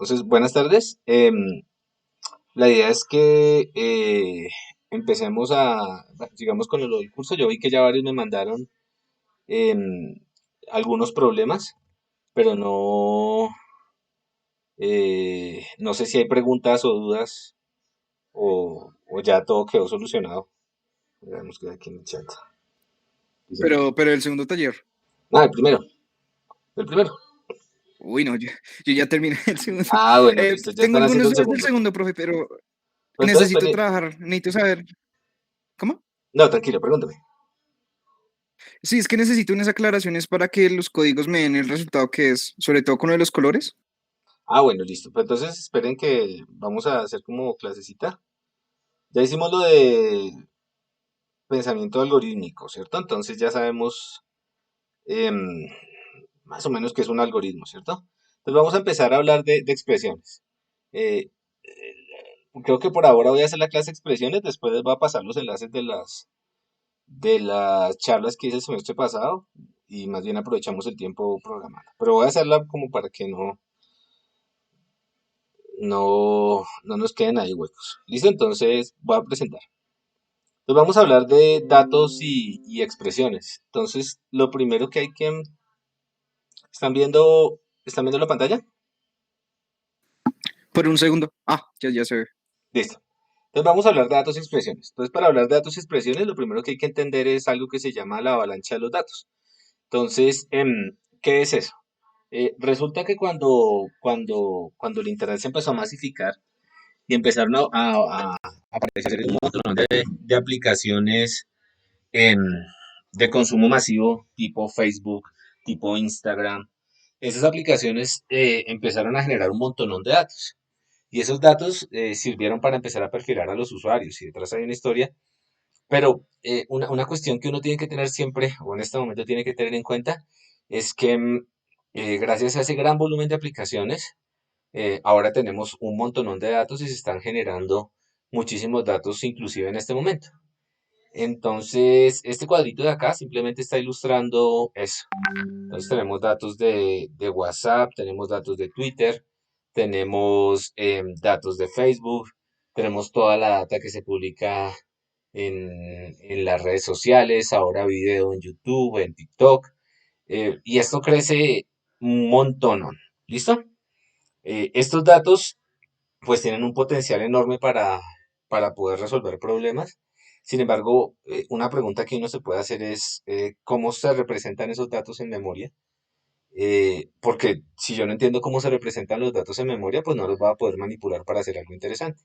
Entonces, buenas tardes. La idea es que empecemos bueno, sigamos con lo del curso. Yo vi que ya varios me mandaron em, algunos problemas, pero no sé si hay preguntas o dudas o ya todo quedó solucionado. Veamos que aquí en el chat. Dicen que... Pero el segundo taller. Ah, el primero. Uy, no, yo ya terminé el segundo. Ah, bueno, listo, ya Tengo están haciendo algunas el dudas del segundo. segundo, profe, pero Pues entonces, necesito trabajar, necesito saber. ¿Cómo? no, tranquilo, pregúntame. Sí, es que necesito unas aclaraciones para que los códigos me den el resultado que es, sobre todo con lo de los colores. Ah, bueno, listo. Pues entonces esperen que vamos a hacer como clasecita. Ya hicimos lo de pensamiento algorítmico, ¿cierto? Entonces ya sabemos em, más o menos qué es un algoritmo, ¿cierto? Entonces vamos a empezar a hablar de expresiones. Eh, Creo que por ahora voy a hacer la clase de expresiones, después les voy a pasar los enlaces de las charlas que hice el semestre pasado y más bien aprovechamos el tiempo programando. Pero voy a hacerla como para que no nos queden ahí huecos. ¿Listo? Entonces voy a presentar. Entonces vamos a hablar de datos y expresiones. Entonces, lo primero que hay que... ¿Están viendo la pantalla? Por un segundo. Ah, ya se ve. Listo. Entonces vamos a hablar de datos y expresiones. Entonces, para hablar de datos y expresiones, lo primero que hay que entender es algo que se llama la avalancha de los datos. Entonces, ¿qué es eso? Resulta que cuando el Internet se empezó a masificar y empezaron a aparecer un montón de aplicaciones em, de consumo masivo, tipo Facebook, tipo Instagram, esas aplicaciones empezaron a generar un montonón de datos. Y esos datos sirvieron para empezar a perfilar a los usuarios. Y detrás hay una historia. Pero una cuestión que uno tiene que tener siempre, o en este momento tiene que tener en cuenta, es que gracias a ese gran volumen de aplicaciones, ahora tenemos un montonón de datos y se están generando muchísimos datos, inclusive en este momento. Entonces, este cuadrito de acá simplemente está ilustrando eso. Entonces tenemos datos de WhatsApp, tenemos datos de Twitter, tenemos datos de Facebook, tenemos toda la data que se publica en las redes sociales, ahora video en YouTube, en TikTok, y esto crece un montón. ¿Listo? Estos datos pues tienen un potencial enorme para poder resolver problemas. Sin embargo, una pregunta que uno se puede hacer es cómo se representan esos datos en memoria. Porque si yo no entiendo cómo se representan los datos en memoria, pues no los voy a poder manipular para hacer algo interesante.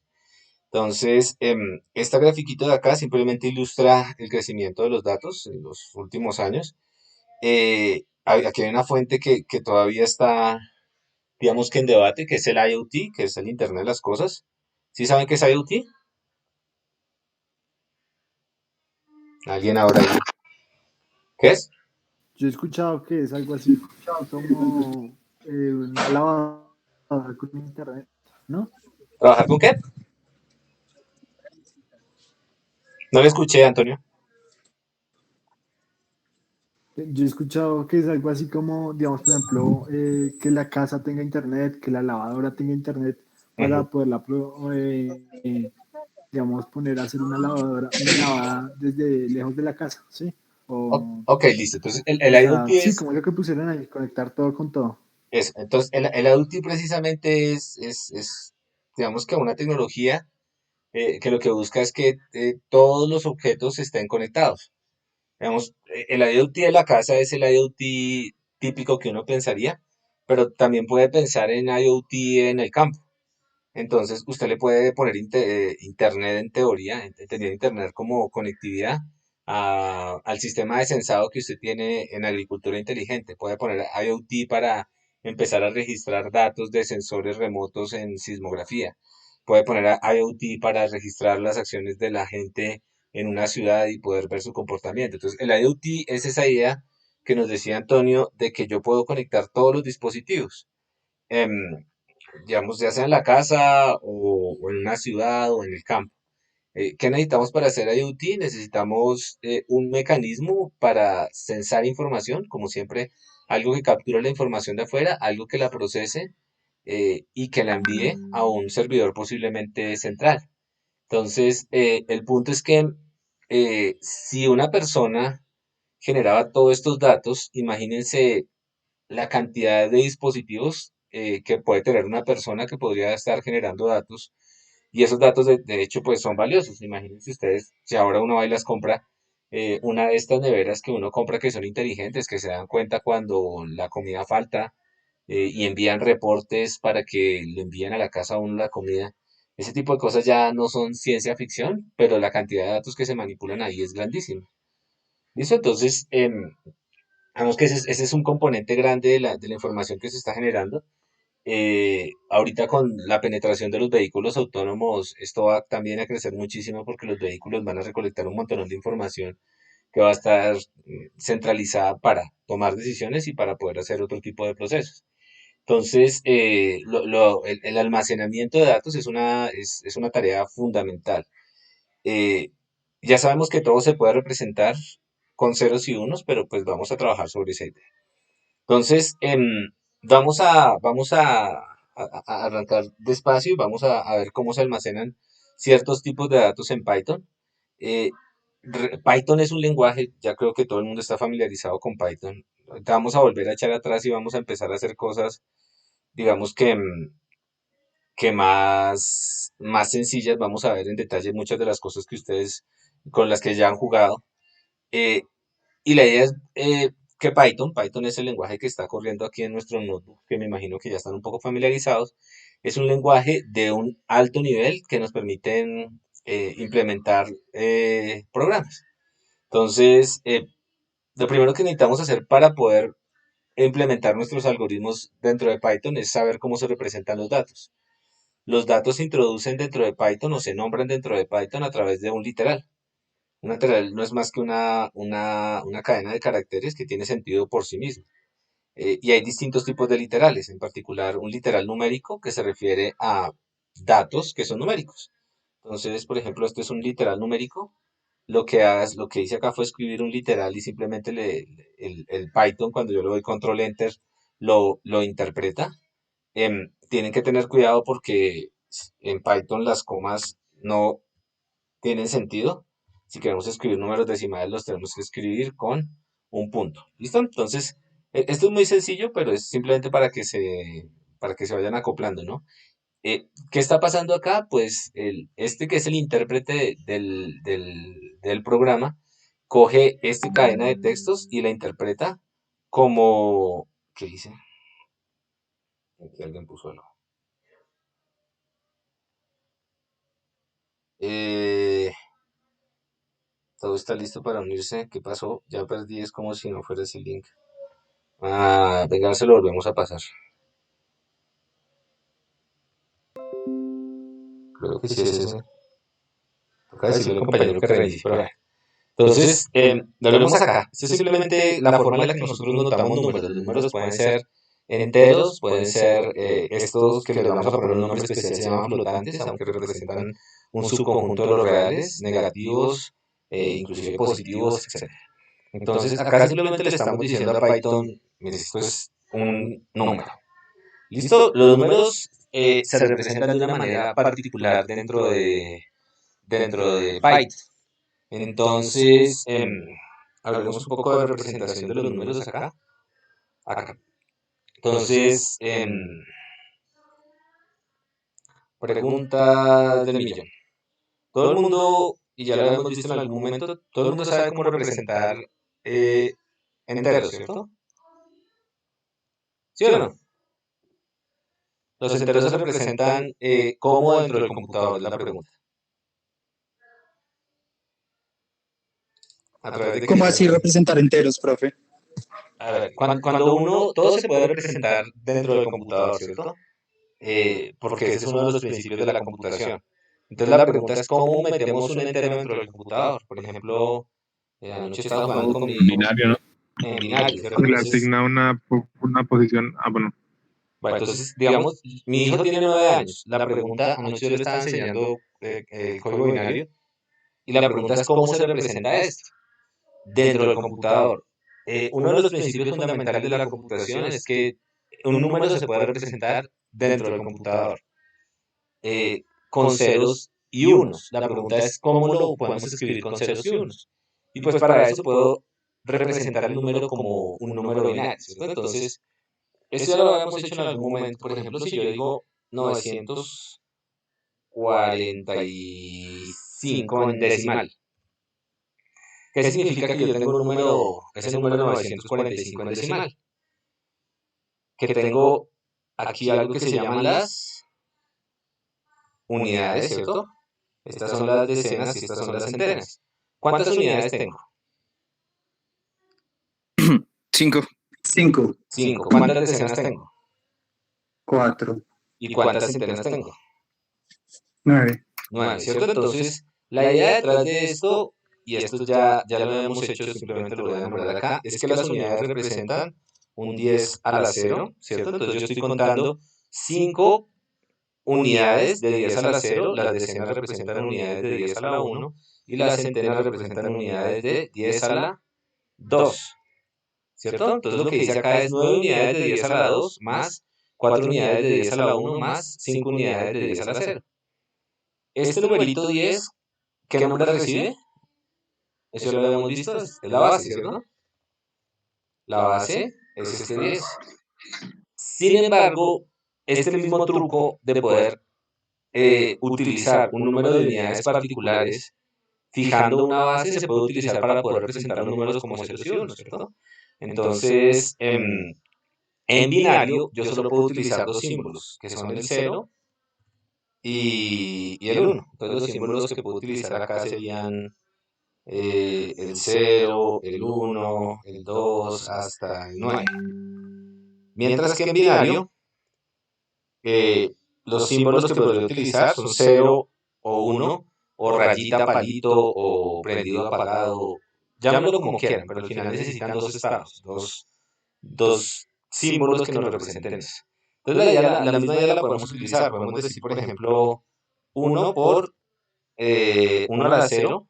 Entonces, esta grafiquito de acá simplemente ilustra el crecimiento de los datos en los últimos años. Aquí hay una fuente que todavía está, digamos que en debate, que es el IoT, que es el Internet de las Cosas. ¿Sí saben qué es IoT? ¿Alguien ahora ahí? ¿Qué es? Yo he escuchado que es algo así como una lavadora con internet, ¿no? ¿Trabajar con qué? No le escuché, Antonio. Yo he escuchado que es algo así como, digamos, por ejemplo, que la casa tenga internet, que la lavadora tenga internet Ujú. para poderla, digamos, poner a hacer una lavada desde lejos de la casa, ¿sí? Ok, listo. Entonces, el O IoT sea, sí, es como lo que pusieron ahí, conectar todo con todo. eso. Entonces, el IoT precisamente digamos que una tecnología que lo que busca es que todos los objetos estén conectados. Digamos, el IoT de la casa es el IoT típico que uno pensaría, pero también puede pensar en IoT en el campo. Entonces, usted le puede poner Internet en teoría, entender Internet como conectividad al sistema de sensado que usted tiene en agricultura inteligente. Puede poner IoT para empezar a registrar datos de sensores remotos en sismografía. Puede poner IoT para registrar las acciones de la gente en una ciudad y poder ver su comportamiento. Entonces, el IoT es esa idea que nos decía Antonio de que yo puedo conectar todos los dispositivos. Em, digamos, ya sea en la casa o en una ciudad o en el campo. ¿Qué necesitamos para hacer IoT? Necesitamos un mecanismo para censar información, como siempre, algo que capture la información de afuera, algo que la procese y que la envíe a un servidor posiblemente central. Entonces, el punto es que si una persona generaba todos estos datos, imagínense la cantidad de dispositivos que puede tener una persona que podría estar generando datos y esos datos de hecho pues son valiosos. Imagínense ustedes, si ahora uno va y las compra, una de estas neveras que uno compra que son inteligentes, que se dan cuenta cuando la comida falta y envían reportes para que le envíen a la casa a uno la comida. Ese tipo de cosas ya no son ciencia ficción, pero la cantidad de datos que se manipulan ahí es grandísima. ¿Listo? Entonces, digamos que ese es un componente grande de la información que se está generando. Ahorita con la penetración de los vehículos autónomos, esto va también a crecer muchísimo porque los vehículos van a recolectar un montón de información que va a estar centralizada para tomar decisiones y para poder hacer otro tipo de procesos. Entonces, el almacenamiento de datos es una tarea fundamental. Eh, ya sabemos que todo se puede representar con ceros y unos, pero pues vamos a trabajar sobre esa idea. Entonces, vamos a arrancar despacio y vamos a ver cómo se almacenan ciertos tipos de datos en Python. Eh, Python es un lenguaje, ya creo que todo el mundo está familiarizado con Python. Ahorita vamos a volver a echar atrás y vamos a empezar a hacer cosas, digamos que más sencillas. Vamos a ver en detalle muchas de las cosas que ustedes, con las que ya han jugado. Eh, y la idea es que Python es el lenguaje que está corriendo aquí en nuestro notebook, que me imagino que ya están un poco familiarizados. Es un lenguaje de un alto nivel que nos permiten implementar programas. Entonces, lo primero que necesitamos hacer para poder implementar nuestros algoritmos dentro de Python es saber cómo se representan los datos. Los datos se introducen dentro de Python o se nombran dentro de Python a través de un literal. Un literal no es más que una cadena de caracteres que tiene sentido por sí misma. Y hay distintos tipos de literales, en particular un literal numérico que se refiere a datos que son numéricos. Entonces, por ejemplo, este es un literal numérico. Lo que hice acá fue escribir un literal y simplemente el Python, cuando yo le doy control enter, lo interpreta. Tienen que tener cuidado porque en Python las comas no tienen sentido. Si queremos escribir números decimales, los tenemos que escribir con un punto. ¿Listo? Entonces, esto es muy sencillo, pero es simplemente para que se vayan acoplando, ¿no? ¿Qué está pasando acá? Pues este que es el intérprete del programa, coge esta cadena de textos y la interpreta como... ¿Qué dice? Aquí alguien puso algo. Eh, todo está listo para unirse. ¿Qué pasó? Ya perdí, es como si no fuera ese link. Ah, venga, se lo volvemos a pasar. Creo que sí es ese. Toca decirle al compañero que reinicie, pero bueno. Entonces, volvemos acá. Esto es simplemente la forma en la que nosotros notamos números. Los números pueden ser enteros, pueden ser estos que les vamos a poner un nombre especial, se llaman flotantes, aunque representan un subconjunto de los reales, negativos, inclusive positivos, etc. Entonces, acá simplemente le estamos diciendo a Python, mire, esto es un número. ¿Listo? Los números se representan de una manera particular dentro de Python. Entonces, hablemos un poco de representación de los números acá. Acá. Entonces, pregunta del millón. Todo el mundo, y ya lo hemos visto en algún momento, todo el mundo sabe cómo representar eh, enteros, ¿cierto? ¿Sí o no? Los enteros se representan cómo dentro del computador, es la pregunta. ¿A través de qué? ¿Cómo así representar enteros, profe? A ver, todo se puede representar dentro del computador, ¿cierto? Porque ese es uno de los principios de la computación. Entonces la pregunta es cómo metemos un entero dentro del computador. Por ejemplo, anoche estaba jugando con mi hijo Binario, ¿no? en binario, ¿cierto? Se le Entonces, asigna una posición. Ah, bueno. bueno, entonces, digamos, mi hijo tiene 9 años. La pregunta, anoche yo le estaba enseñando el código binario y la pregunta es cómo se representa esto dentro del computador. Uno de los principios fundamentales de la computación es que un número se puede representar dentro del computador con ceros y unos. La pregunta es cómo lo podemos escribir con ceros y unos. Y pues para eso puedo representar el número como un número binario, ¿cierto? Entonces, esto ya lo habíamos hecho en algún momento. Por ejemplo, si yo digo 945 en decimal, ¿qué significa que yo tengo un número, ese número 945 en decimal? Que tengo aquí algo que se llaman las unidades, ¿cierto? Estas son las decenas y estas son las centenas. ¿Cuántas unidades tengo? 5. 5, 5. ¿Cuántas decenas tengo? 4, ¿Y cuántas centenas tengo? 9. 9, ¿cierto? Entonces, la idea detrás de esto, y esto ya lo hemos hecho, simplemente lo voy a nombrar acá, es que las unidades representan un 10 a la 0, ¿cierto? Entonces yo estoy contando 5 unidades de 10 a la 0, las decenas representan unidades de 10 a la 1 y las centenas representan unidades de 10 a la 2, ¿cierto? Entonces lo que dice acá es 9 unidades de 10 a la 2 más 4 unidades de 10 a la 1 más 5 unidades de 10 a la 0. Este numerito 10, ¿qué nombre recibe? Eso ya lo habíamos visto, es la base, ¿cierto? La base es este 10. Sin embargo, este mismo truco de poder utilizar un número de unidades particulares fijando una base se puede utilizar para poder representar los números como ceros y unos, ¿cierto? Entonces, en binario yo solo puedo utilizar dos símbolos, que son el 0 y el 1. Entonces los símbolos que puedo utilizar acá serían el 0, el 1, el 2, hasta el 9. Mientras que en binario, los símbolos que podría utilizar son 0 o 1, o rayita, palito, o prendido, apagado, llámenlo como quieran, pero al final necesitan dos estados, dos símbolos que nos representen eso. Entonces la misma idea la podemos utilizar, podemos decir, por ejemplo, 1 por 1 a la 0,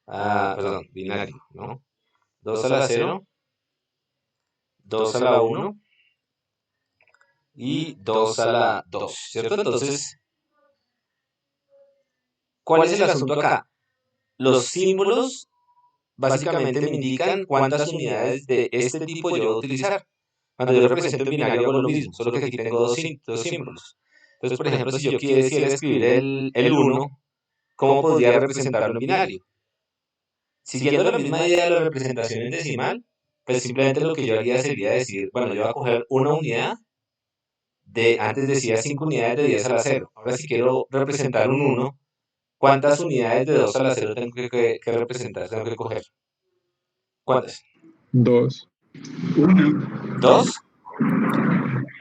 perdón, binario, ¿no? 2 a la 0, 2 a la 1 y 2 a la 2, ¿cierto? Entonces, ¿cuál es el asunto acá? Los símbolos básicamente me indican cuántas unidades de este tipo yo voy a utilizar. Cuando yo represento en binario hago lo mismo, solo que aquí tengo dos símbolos. Entonces, por ejemplo, si yo quisiera escribir el 1, ¿cómo podría representarlo en binario? Siguiendo la misma idea de la representación en decimal, pues simplemente lo que yo haría sería decir, bueno, yo voy a coger una unidad antes decía 5 unidades de 10 a la 0. Ahora si quiero representar un 1, ¿cuántas unidades de 2 a la 0 tengo que representar? Tengo que coger. ¿Cuántas? 2. 1, ¿Dos?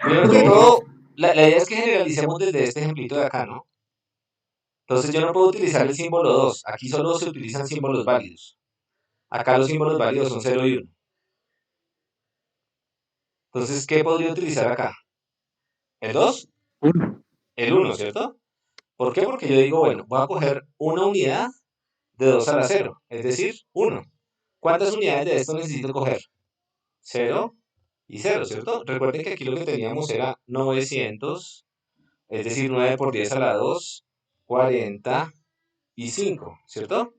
Primero que 2, todo, la idea es que generalicemos desde este ejemplito de acá, ¿no? Entonces yo no puedo utilizar el símbolo 2. Aquí solo se utilizan símbolos válidos. Acá los símbolos válidos son 0 y 1. Entonces, ¿qué podría utilizar acá? ¿El 2? 1, El 1, ¿cierto? ¿Por qué? Porque yo digo, bueno, voy a coger una unidad de 2 a la 0, es decir, 1. ¿Cuántas unidades de esto necesito coger? 0 y 0, ¿cierto? Recuerden que aquí lo que teníamos era 900, es decir, 9 por 10 a la 2, 45, ¿cierto?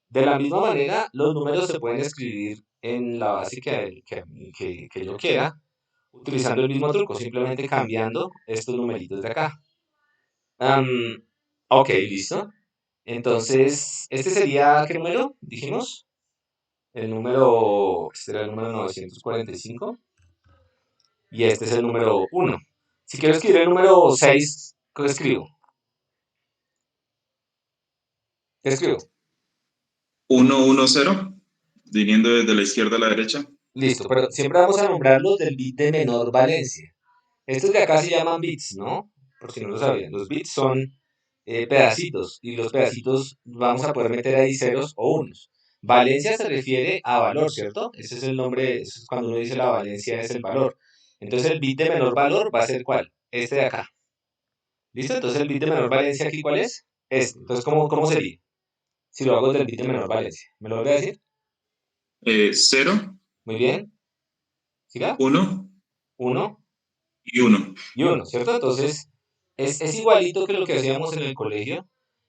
De la misma manera, los números se pueden escribir en la base que yo quiera, utilizando el mismo truco, simplemente cambiando estos numeritos de acá. Am, ok, listo. Entonces, este sería, ¿qué número? Dijimos. Este era el número 945 y este es el número 1. Si quiero escribir el número 6, ¿qué escribo? ¿Qué escribo? 110, viniendo desde la izquierda a la derecha. Listo, pero siempre vamos a nombrarlos del bit de menor valencia. Estos de acá se llaman bits, ¿no? Por si no lo sabían. Los bits son pedacitos y los pedacitos vamos a poder meter ahí ceros o unos. Valencia se refiere a valor, ¿cierto? Ese es el nombre, eso es cuando uno dice la valencia es el valor. Entonces el bit de menor valor va a ser ¿cuál? Este de acá. ¿Listo? Entonces el bit de menor valencia aquí ¿cuál es? Este. Entonces, ¿cómo sería? Si lo hago del bit de menor valencia. ¿Me lo voy a decir? 0, Muy bien. ¿Siga? 1 1. y 1. y 1, ¿cierto? Entonces, es igualito que lo que hacíamos en el colegio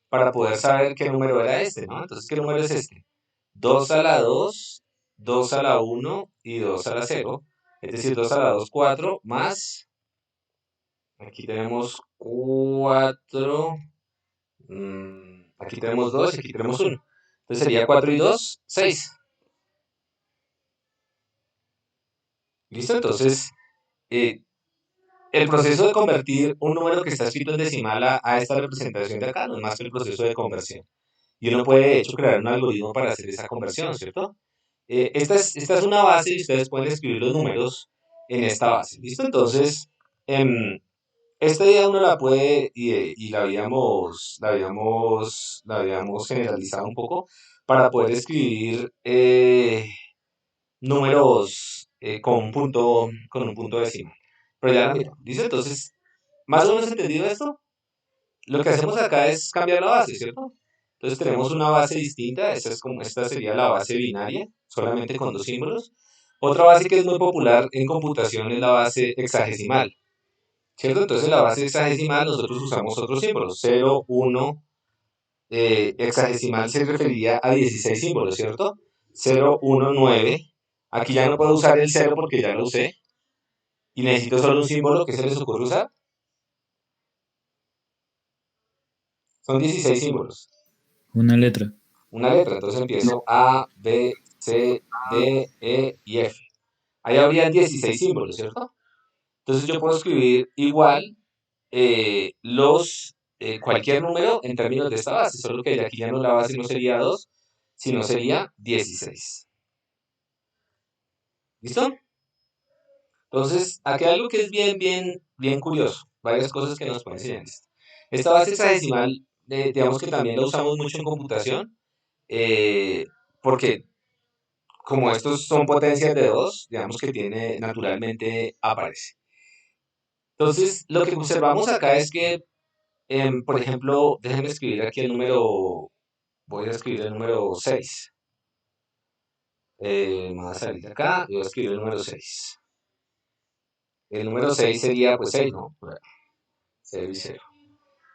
para poder saber qué número era este, ¿no? Entonces, ¿qué número es este? 2 a la 2, 2 a la 1 y 2 a la 0. Es decir, 2 a la 2, 4, más, aquí tenemos 4, aquí tenemos 2 y aquí tenemos 1. Entonces sería 4 y 2, 6. ¿Listo? Entonces, eh, el proceso de convertir un número que está escrito en decimal a esta representación de acá no es más que el proceso de conversión. Y uno puede, de hecho, crear un algoritmo para hacer esa conversión, ¿cierto? Esta es una base y ustedes pueden escribir los números en esta base. ¿Listo? Entonces, em, esta idea uno la puede, y la habíamos generalizado un poco para poder escribir números con un punto decimal. Pero ya la miro. ¿Listo? Entonces, más o menos entendido esto, lo que hacemos acá es cambiar la base, ¿cierto? Entonces tenemos una base distinta, esta sería la base binaria, solamente con dos símbolos. Otra base que es muy popular en computación es la base hexagesimal, ¿cierto? Entonces en la base hexagesimal nosotros usamos otros símbolos, 0, 1, hexagesimal se referiría a 16 símbolos, ¿cierto? 0, 1, 9. Aquí ya no puedo usar el 0 porque ya lo usé. Y necesito solo un símbolo que se les ocurre usar. Son 16 símbolos. Una letra. Una letra. Entonces empiezo A, B, C, D, E y F. Ahí habrían 16 símbolos, ¿cierto? Entonces yo puedo escribir igual cualquier número en términos de esta base, solo que aquí ya no la base no sería 2, sino sería 16. ¿Listo? Entonces, aquí hay algo que es bien, bien, bien curioso. Varias cosas que nos pueden enseñar esto. Esta base hexadecimal, digamos que también la usamos mucho en computación, eh, porque como estos son potencias de 2, digamos que tiene, naturalmente aparece. Entonces, lo que observamos acá es que, por ejemplo, déjenme escribir aquí voy a escribir el número 6. Me voy a salir de acá y voy a escribir el número 6. El número 6 sería, pues 6, ¿no? 0 y 0.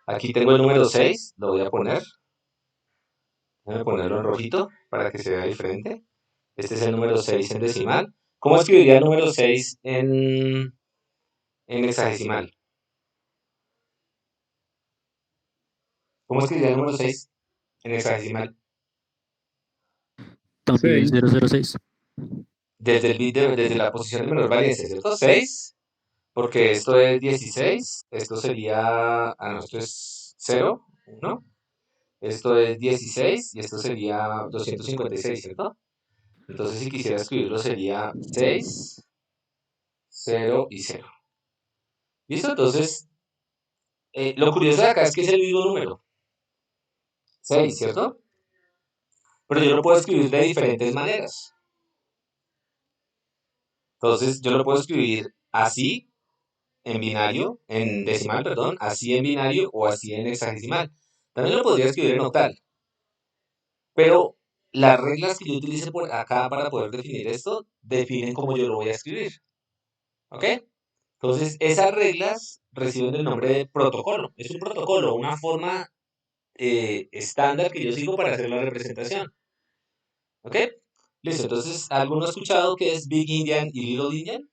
Aquí tengo el número 6, lo voy a poner. Voy a ponerlo en rojito para que se vea diferente. Este es el número 6 en decimal. ¿Cómo escribiría el número 6 en hexadecimal? ¿Cómo escribiría el número 6 en hexadecimal? También 6. 006. Desde la posición de menor valencia, ¿cierto? 6, porque esto es 16, esto sería, no, esto es 0, 1, esto es 16 y esto sería 256, ¿cierto? Entonces si quisiera escribirlo sería 6, 0 y 0. ¿Listo? Entonces, lo curioso de acá es que es el mismo número, 6, ¿cierto? Pero yo lo puedo escribir de diferentes maneras. Entonces, yo lo puedo escribir así, en binario, en decimal, perdón, así en binario o así en hexadecimal. También lo podría escribir en octal. Pero las reglas que yo utilice por acá para poder definir esto, definen cómo yo lo voy a escribir. ¿Ok? Entonces, esas reglas reciben el nombre de protocolo. Es un protocolo, una forma estándar que yo sigo para hacer la representación. ¿Ok? Listo, entonces, ¿alguno ha escuchado qué es Big Indian y Little Indian?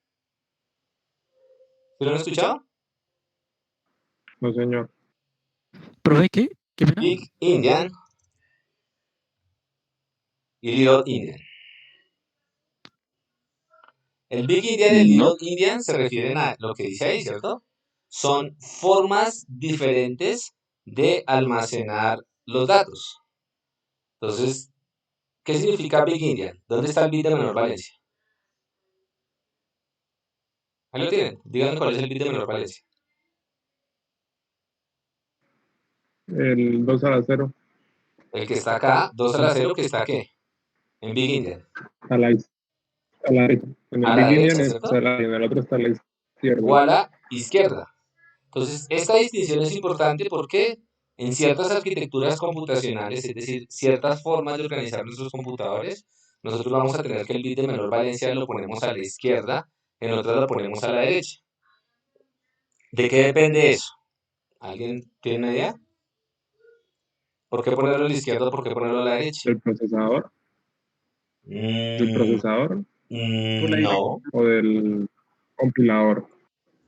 ¿Sí lo han escuchado? No, señor. ¿Profe qué? ¿Qué pena? Big Indian y Little Indian. El Big Indian y el No. Little Indian se refieren a lo que dice ahí, ¿cierto? Son formas diferentes de almacenar los datos. Entonces, ¿qué significa Big Indian? ¿Dónde está el bit de menor valencia? Ahí lo tienen. Díganme cuál es el bit de menor valencia. El 2 a la 0. El que está acá, 2 a la 0, que está ¿qué? En Big Indian. A la derecha. En el A la beginning derecha, está ¿cierto? en el otro está a la O izquierda. a la izquierda. Entonces, esta distinción es importante porque en ciertas arquitecturas computacionales, es decir, ciertas formas de organizar nuestros computadores, nosotros vamos a tener que el bit de menor valencia lo ponemos a la izquierda, en otras lo ponemos a la derecha. ¿De qué depende eso? ¿Alguien tiene una idea? ¿Por qué ponerlo a la izquierda o por qué ponerlo a la derecha? ¿Del procesador? ¿Del Mm, procesador Por la no, o del compilador?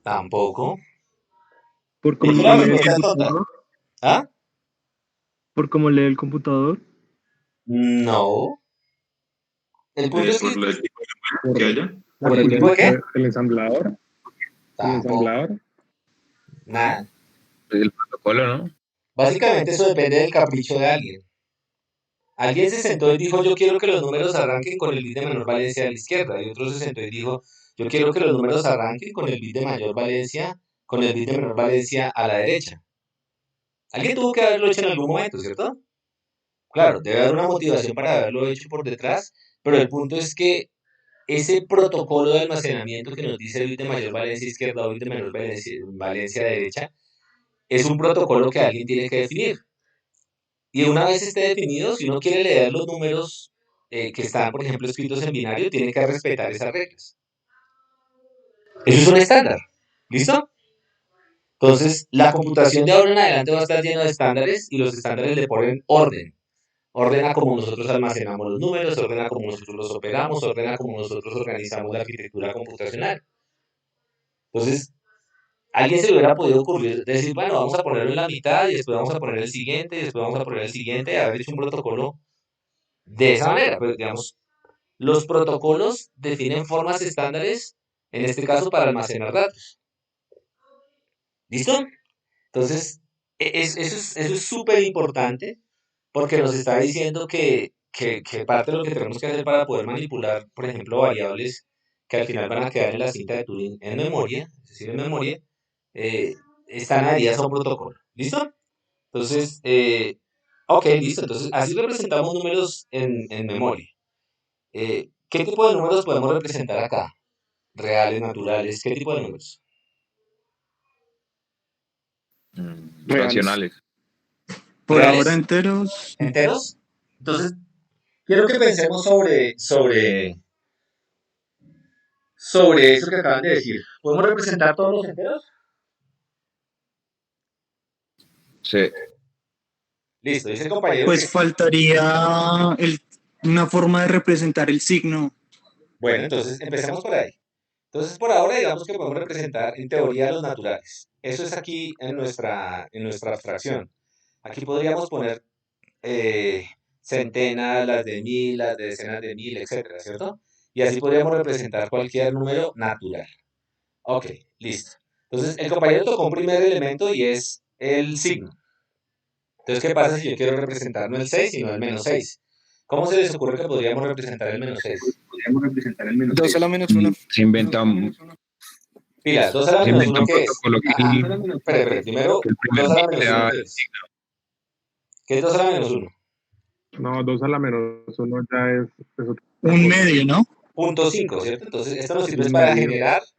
tampoco. Por De cómo hecho, lo la lee el respuesta es tonta. computador. ¿Ah? Por cómo lee el computador. No. El punto es que Por el tipo de número ¿Por, que haya. La ¿por el por tipo de potencia. qué? el ensamblador? ¿El Tampoco. ensamblador? Nada. Pues el protocolo, ¿no? Básicamente eso depende del capricho de alguien. Alguien se sentó y dijo, yo quiero que los números arranquen con el bit de menor valencia a la izquierda. Y otro se sentó y dijo, yo quiero que los números arranquen con el bit de mayor valencia, con el bit de menor valencia a la derecha. Alguien tuvo que haberlo hecho en algún momento, ¿cierto? Claro, debe haber una motivación para haberlo hecho por detrás, pero el punto es que ese protocolo de almacenamiento que nos dice bit de mayor valencia izquierda o bit de menor valencia derecha, es un protocolo que alguien tiene que definir. Y una vez esté definido, si uno quiere leer los números que están, por ejemplo, escritos en binario, tiene que respetar esas reglas. Eso es un estándar. ¿Listo? Entonces, la computación de ahora en adelante va a estar llena de estándares y los estándares le ponen orden. Ordena cómo nosotros almacenamos los números, ordena cómo nosotros los operamos, ordena cómo nosotros organizamos la arquitectura computacional. Entonces, alguien se le hubiera podido ocurrir decir, bueno, vamos a ponerlo en la mitad y después vamos a poner el siguiente y después vamos a poner el siguiente y haber hecho un protocolo de esa manera. Pues, digamos, los protocolos definen formas estándares, en este caso para almacenar datos. ¿Listo? Entonces, eso es súper importante porque nos está diciendo que parte de lo que tenemos que hacer para poder manipular, por ejemplo, variables que al final van a quedar en la cinta de Turing en memoria, es decir, en memoria, eh, están adheridas a un protocolo. ¿Listo? Entonces, ok, listo. Entonces, así representamos números en memoria. ¿Qué tipo de números podemos representar acá? Reales, naturales, ¿qué tipo de números? Reales. Racionales. Por ahora ¿Reales? enteros. ¿Enteros? Entonces, quiero que pensemos sobre eso que acaban de decir. ¿Podemos representar todos los enteros? Sí. Listo, dice el compañero que Pues sí. faltaría una forma de representar el signo. Bueno, entonces empecemos por ahí. Entonces, por ahora, digamos que podemos representar en teoría los naturales. Eso es aquí en nuestra abstracción. Aquí podríamos poner centenas, las de mil, las de decenas de mil, etcétera, ¿cierto? Y así podríamos representar cualquier número natural. Ok, listo. Entonces, el compañero tocó un primer elemento y es el signo. Entonces, ¿qué pasa si yo quiero representar no el 6, sino el menos 6? ¿Cómo se les ocurre que podríamos representar el menos 6? Podríamos representar el menos 2 a la 6. menos 1. Se inventa un, Pilas, 2 a la se menos inventa 1, un ¿qué es? protocolo Espere, primero, que el primer 2 a la bit menos 1, sea ¿qué es? ¿Qué es 2 a la menos 1? No, 2 a la menos 1 ya es otra Un cosa. medio, ¿no? Punto 5, ¿cierto? Entonces, esto nos sirve Un para medio. generar Eso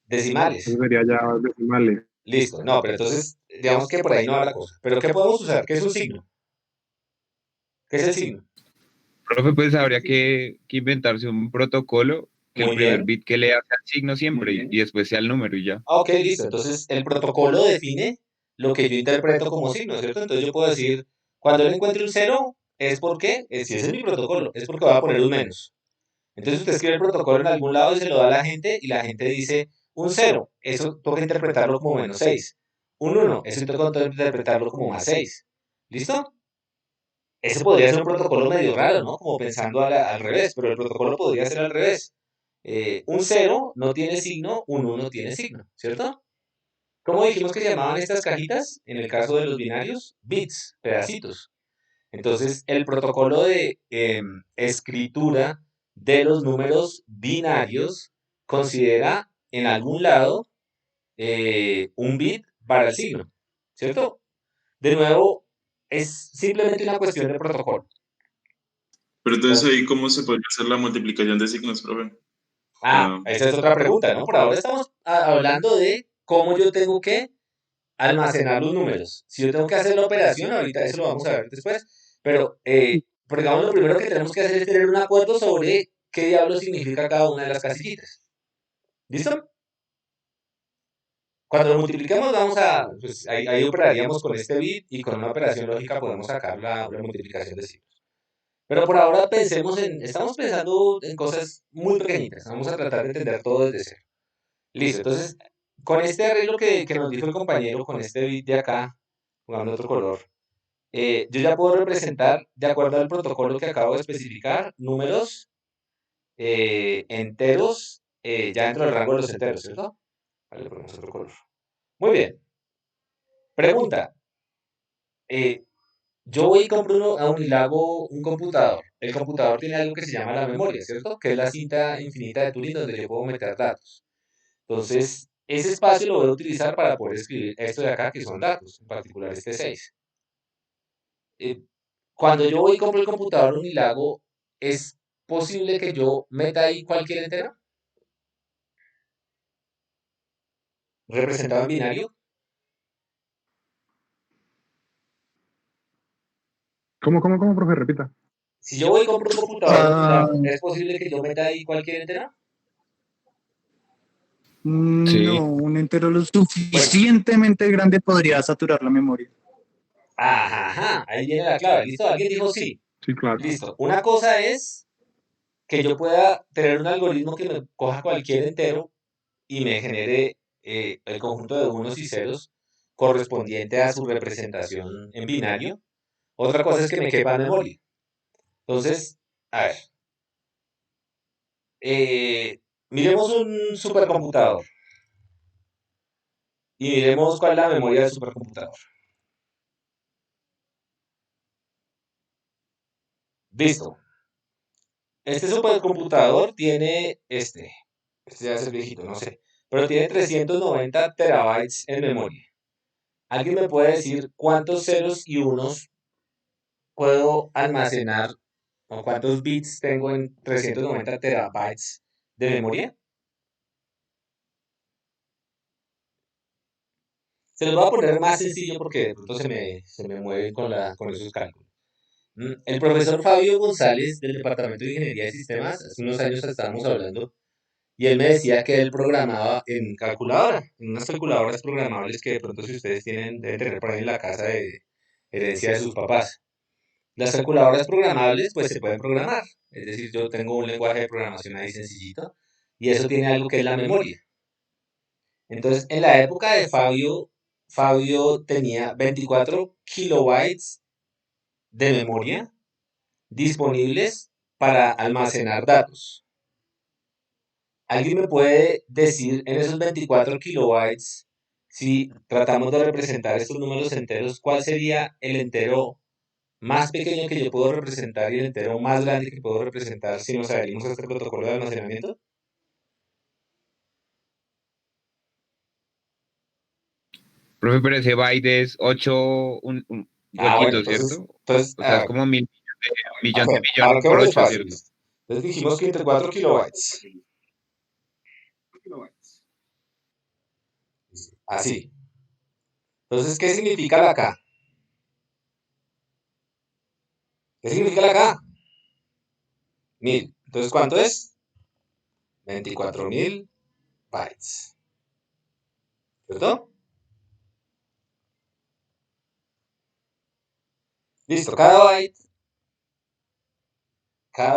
decimales. sería ya decimales. Listo, no, pero entonces, digamos que por ahí no va la cosa. ¿Pero qué podemos usar? ¿Qué es un signo? ¿Qué es el signo? Profe, pues habría que inventarse un protocolo que el Muy primer bien. bit que lea sea el signo siempre y después sea el número y ya. Ok, listo. Entonces, el protocolo define lo que yo interpreto como signo, ¿cierto? Entonces, yo puedo decir, cuando él encuentre un cero, ¿es porque? Si ese es mi protocolo, es porque va a poner un menos. Entonces, usted escribe el protocolo en algún lado y se lo da a la gente y la gente dice, un cero, eso toca interpretarlo como menos 6. Un uno, eso toca interpretarlo como más 6. ¿Listo? Ese podría ser un protocolo medio raro, ¿no? Como pensando al revés, pero el protocolo podría ser al revés. Un cero no tiene signo, un uno tiene signo, ¿cierto? ¿Cómo dijimos que se llamaban estas cajitas? En el caso de los binarios, bits, pedacitos. Entonces, el protocolo de escritura de los números binarios considera en algún lado un bit para el signo, ¿cierto? De nuevo, es simplemente una cuestión de protocolo. Pero entonces ahí, ¿cómo se podría hacer la multiplicación de signos, profe? Esa es otra pregunta, ¿no? Por ahora estamos hablando de cómo yo tengo que almacenar los números. Si yo tengo que hacer la operación, ahorita eso lo vamos a ver después, pero digamos lo primero que tenemos que hacer es tener un acuerdo sobre qué diablo significa cada una de las casillitas. ¿Listo? Cuando lo multipliquemos, pues ahí operaríamos con este bit y con una operación lógica podemos sacar la multiplicación de cifras. Pero por ahora estamos pensando en cosas muy pequeñitas. Vamos a tratar de entender todo desde cero. Listo, entonces, con este arreglo que nos dijo el compañero, con este bit de acá, pongamos otro color, yo ya puedo representar, de acuerdo al protocolo que acabo de especificar, números enteros, ya dentro del rango de los enteros, ¿cierto? Vale, ponemos otro color. Muy bien. Pregunta. eh, yo voy y compro a Unilago un computador. El computador tiene algo que se llama la memoria, ¿cierto? Que es la cinta infinita de Turing donde yo puedo meter datos. Entonces, ese espacio lo voy a utilizar para poder escribir esto de acá, que son datos, en particular este 6. Eh, cuando yo voy y compro el computador Unilago, ¿es posible que yo meta ahí cualquier entero representado en binario? ¿Cómo, profe? Repita. Si yo voy y compro un computador Ah, Unilago, ¿es posible que yo meta ahí cualquier entero? no, Sí, un entero lo Bueno, suficientemente grande podría saturar la memoria. ajá, ahí viene la clave. ¿Listo? ¿Alguien dijo sí? Sí, claro. Listo. Una cosa es que yo pueda tener un algoritmo que me coja cualquier entero y me genere el conjunto de unos y ceros correspondiente a su representación en binario. Otra cosa es que me quepa en memoria. Entonces, a ver, miremos un supercomputador y miremos cuál es la memoria del supercomputador. Listo. Este supercomputador tiene este ya es el viejito, no sé, pero tiene 390 terabytes en memoria. ¿Alguien me puede decir cuántos ceros y unos puedo almacenar o cuántos bits tengo en 390 terabytes de memoria? Se los voy a poner más sencillo porque de pronto se me mueven con esos cálculos. El profesor Fabio González del Departamento de Ingeniería de Sistemas, hace unos años estábamos hablando, y él me decía que él programaba en calculadora, en unas calculadoras programables que de pronto si ustedes deben tener por ahí en la casa de herencia de sus papás. Las calculadoras programables pues se pueden programar, es decir, yo tengo un lenguaje de programación ahí sencillito y eso tiene algo que es la memoria. Entonces, en la época de Fabio tenía 24 kilobytes de memoria disponibles para almacenar datos. ¿Alguien me puede decir en esos 24 kilobytes, si tratamos de representar estos números enteros, cuál sería el entero más pequeño que yo puedo representar y el entero más grande que puedo representar si nos adherimos a este protocolo de almacenamiento? profe, pero ese byte es 8, un Bueno, huequito, ¿cierto? entonces O sea, es como millón de millón por arranquemos 8, despacio, ¿cierto? listo. Entonces dijimos que entre 4 kilobytes. Así. Entonces, ¿qué significa la K? ¿Qué significa la K? 1000. Entonces, ¿cuánto es? 24.000 bytes. ¿Cierto? Listo. Cada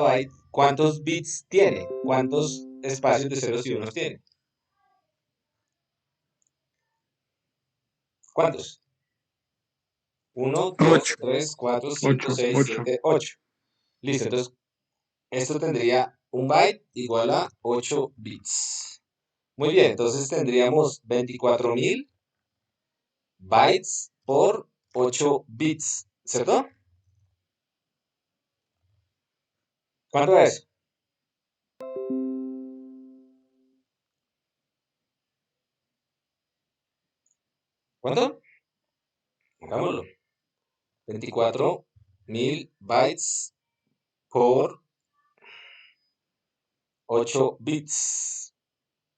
byte, ¿cuántos bits tiene? ¿Cuántos espacios de ceros y unos tiene? ¿Cuántos? 1, 2, 8. 3, 4, 5, 6, 8. 7, 8. Listo. Entonces, esto tendría un byte igual a 8 bits. Muy bien. Entonces, tendríamos 24.000 bytes por 8 bits. ¿Cierto? ¿Cuánto es? ¿Cuánto? Pongámoslo. 24.000 bytes por 8 bits.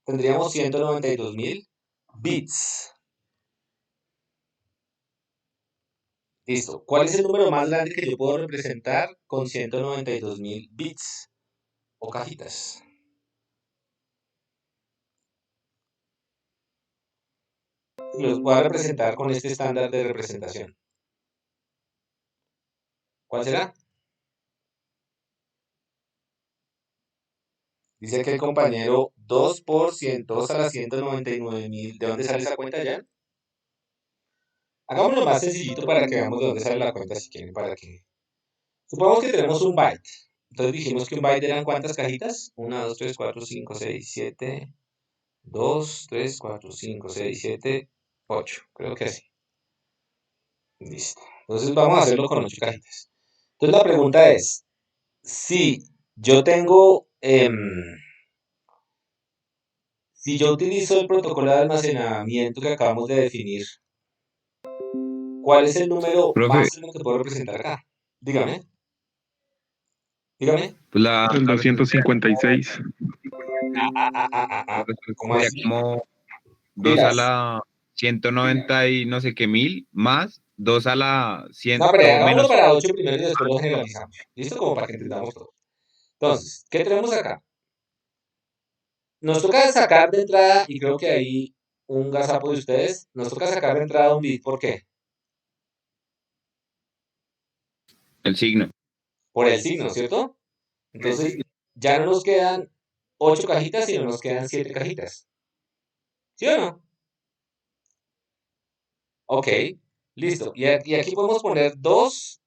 Tendríamos 192.000 bits. Listo. ¿Cuál es el número más grande que yo puedo representar con 192.000 bits o cajitas? Los voy a representar con este estándar de representación. ¿Cuál será? Dice que el compañero 2 a la 199.000. ¿De dónde sale esa cuenta ya? Hagámoslo más sencillito para que veamos de dónde sale la cuenta si quieren, para que... Supongamos que tenemos un byte. Entonces dijimos que un byte eran ¿cuántas cajitas? 1, 2, 3, 4, 5, 6, 7, 2, 3, 4, 5, 6, 7, 8. Creo que así. Listo. Entonces vamos a hacerlo con 8 cajitas. Entonces la pregunta es, si yo tengo, si yo utilizo el protocolo de almacenamiento que acabamos de definir, ¿cuál es el número Profe, máximo que puedo representar acá? Dígame, dígame. pues El la respuesta 256. la respuesta ¿Cómo sería así? como 2 a Pilas. la 190 y no sé qué mil más 2 a la 100 No, pero hagámoslo menos. para 8 primero y después lo generalizamos. ¿Listo? Como para que entendamos todo. Entonces, ¿qué tenemos acá? Nos toca sacar de entrada, y creo que ahí un gazapo de ustedes, nos toca sacar de entrada un bit. ¿Por qué? El signo. Por el signo, ¿cierto? Entonces, ya no nos quedan 8 cajitas, sino nos quedan 7 cajitas. ¿Sí o no? Ok, listo. Y aquí podemos poner 2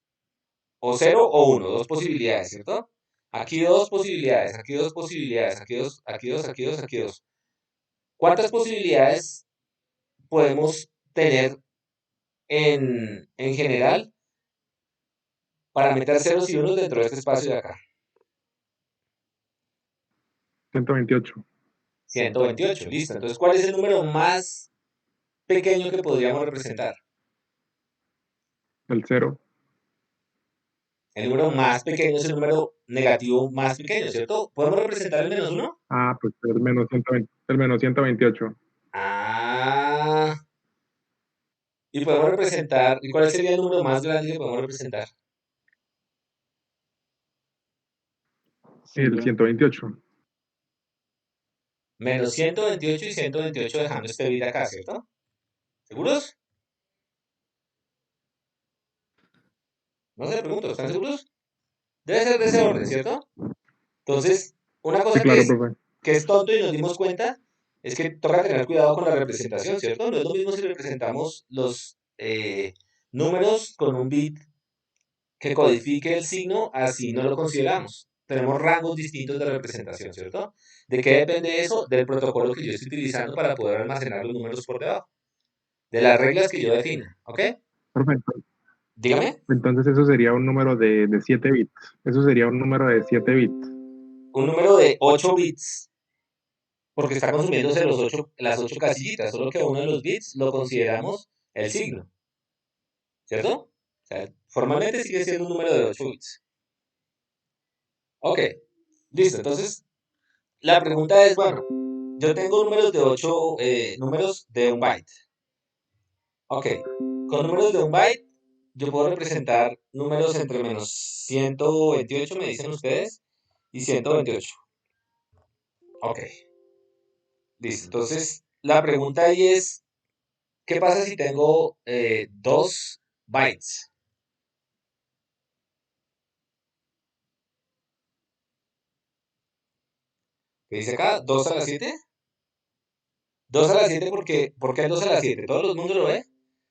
o 0 o 1, dos posibilidades, ¿cierto? Aquí dos posibilidades, aquí dos posibilidades, aquí dos, aquí dos, aquí dos, aquí dos. ¿Cuántas posibilidades podemos tener en general para meter ceros y unos dentro de este espacio de acá? 128. 128, listo. Entonces, ¿cuál es el número más pequeño que podríamos representar? El 0. El número más pequeño es el número negativo más pequeño, ¿cierto? ¿Podemos representar el menos 1? Ah, pues el menos 128. Ah, y podemos representar, ¿y cuál sería el número más grande que podemos representar? El 128. Menos 128 y 128 dejando este bit acá, ¿cierto? ¿Seguros? No sé, pregunto, ¿están seguros? Debe ser de ese orden, ¿cierto? Entonces, una Sí, cosa claro, profe. que es tonto y nos dimos cuenta es que toca tener cuidado con la representación, ¿cierto? No es lo mismo si representamos los números con un bit que codifique el signo, así no lo consideramos. Tenemos rangos distintos de representación, ¿cierto? ¿De qué depende eso? Del protocolo que yo estoy utilizando para poder almacenar los números por debajo. De las reglas que yo defina, ¿ok? Profe, Dígame. entonces eso sería un número de 7 bits. Eso sería un número de 7 bits. Un número de 8 bits, porque está consumiéndose las 8 casillitas, solo que uno de los bits lo consideramos el signo, ¿cierto? O sea, formalmente sigue siendo un número de 8 bits. Ok, listo. Entonces, la pregunta es, bueno, yo tengo números de 8 números de un byte. Ok, con números de un byte, yo puedo representar números entre menos 128, me dicen ustedes, y 128. Ok, listo. Entonces, la pregunta ahí es, ¿qué pasa si tengo 2 bytes? ¿Qué dice acá? ¿2 a la 7? 2 a la 7 porque, ¿por qué el 2 a la 7? ¿Todo el mundo lo ve?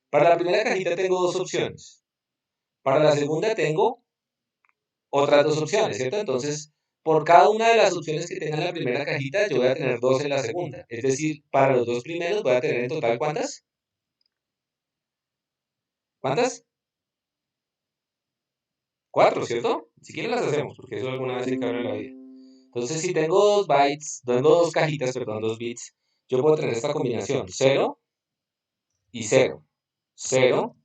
Para la primera cajita tengo dos opciones. Para la segunda tengo otras dos opciones, ¿cierto? Entonces, por cada una de las opciones que tenga en la primera cajita, yo voy a tener dos en la segunda. Es decir, para los dos primeros voy a tener en total ¿cuántas? ¿Cuántas? 4, ¿cierto? Si quieren las hacemos, porque eso alguna vez se cabe en la vida. Entonces, si tengo 2 bytes, tengo dos cajitas, perdón, 2 bits, yo puedo tener esta combinación, 0 y 0, 0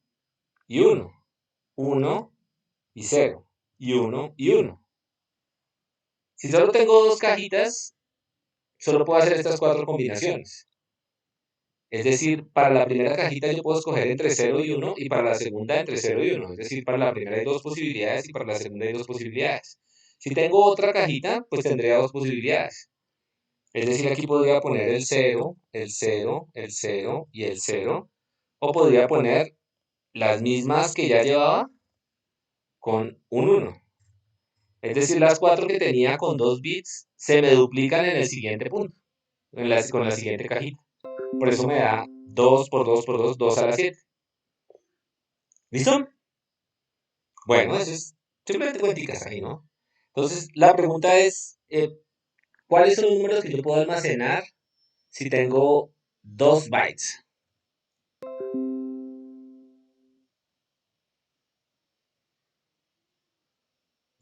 y 1, 1 y 0, y 1 y 1. Si solo tengo dos cajitas, solo puedo hacer estas cuatro combinaciones. Es decir, para la primera cajita yo puedo escoger entre 0 y 1 y para la segunda entre 0 y 1. Es decir, para la primera hay dos posibilidades y para la segunda hay dos posibilidades. Si tengo otra cajita, pues tendría dos posibilidades. Es decir, aquí podría poner el 0, el 0, el 0 y el 0. O podría poner las mismas que ya llevaba con un 1. Es decir, las 4 que tenía con 2 bits se me duplican en el siguiente punto, con la siguiente cajita. Por eso me da 2 por 2 por 2, 2 a la 7. ¿Listo? Bueno, eso es simplemente cuenticas ahí, ¿no? Entonces, la pregunta es, ¿cuáles son los números que yo puedo almacenar si tengo 2 bytes?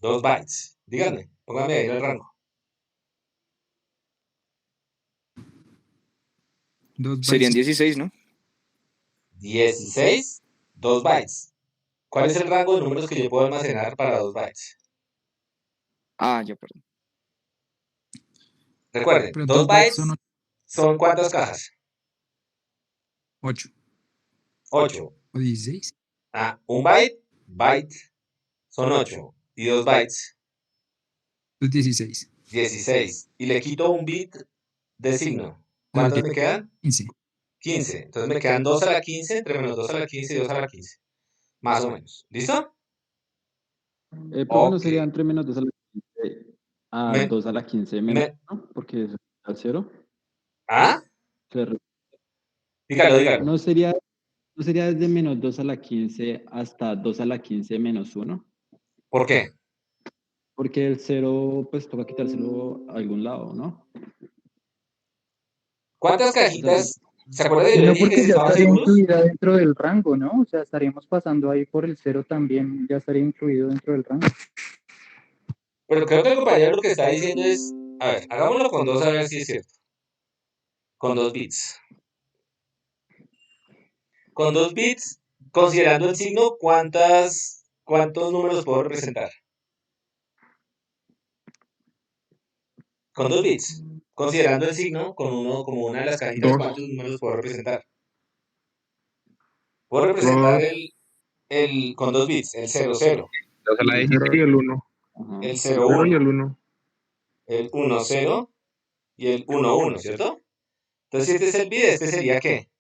Dos bytes. Díganme, pónganme ahí en el rango. 2 Serían bytes. 16, ¿no? 16, 2 bytes. ¿Cuál es el rango de números que yo puedo almacenar para 2 bytes? Ah, ya, perdón. Recuerden, Pero 2 2 bytes bytes son son ¿cuántas cajas? 8 8. o 16. Ah, un byte son 8. Y 2 bytes, Es 16. 16. Y le quito un bit de signo. Pero ¿Cuántas me quedan? 15. 15. Entonces me quedan 2 a la 15, entre menos 2 a la 15 y 2 a la 15. Más o menos. ¿Listo? Profe, no Ok. sería entre menos 2 a la 15 a Me, 2 a la 15 menos, me, ¿no? Porque es al 0. ¿Ah? Dígalo, dígalo. No sería desde menos 2 a la 15 hasta 2 a la 15 menos 1. ¿Por qué? Porque el 0, pues toca quitárselo a algún lado, ¿no? ¿Cuántas O sea, cajitas? ¿Se acuerda que yo le No, dije que porque ya necesitaba estaría símbolos? incluida dentro del rango, ¿no? O sea, estaríamos pasando ahí por el 0 también, ya estaría incluido dentro del rango. Pero creo que el compañero lo que está diciendo es, a ver, hagámoslo con 2 a ver si es cierto. Con 2 bits. Con 2 bits, considerando el signo, ¿cuántos números puedo representar? Con 2 bits. Considerando el signo, con uno, como una de las cajitas, 2, ¿cuántos números puedo representar? Puedo representar 2, con 2 bits, el 00, 2 a la el 0 y 16. el 1. Ajá. el El 0 y 01, el 1. el 10 y el 11, ¿cierto? Entonces, si este es el bit, este sería ¿qué?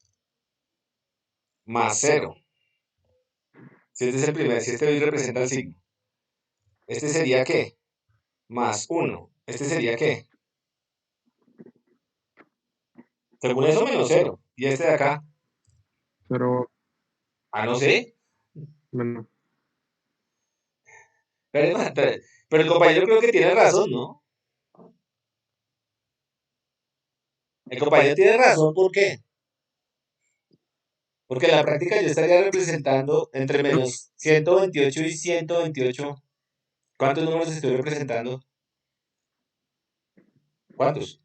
Más 0. Si este es el primer, si este bit representa el signo. Este sería ¿qué? Más 1. Este sería ¿qué? Según eso, menos 0. Y este de acá, 0 no sé. menos. Pero el compañero creo que tiene razón, ¿no? El compañero tiene razón, ¿por qué? Porque en la práctica yo estaría representando entre menos 128 y 128. ¿Cuántos números estoy representando? ¿Cuántos?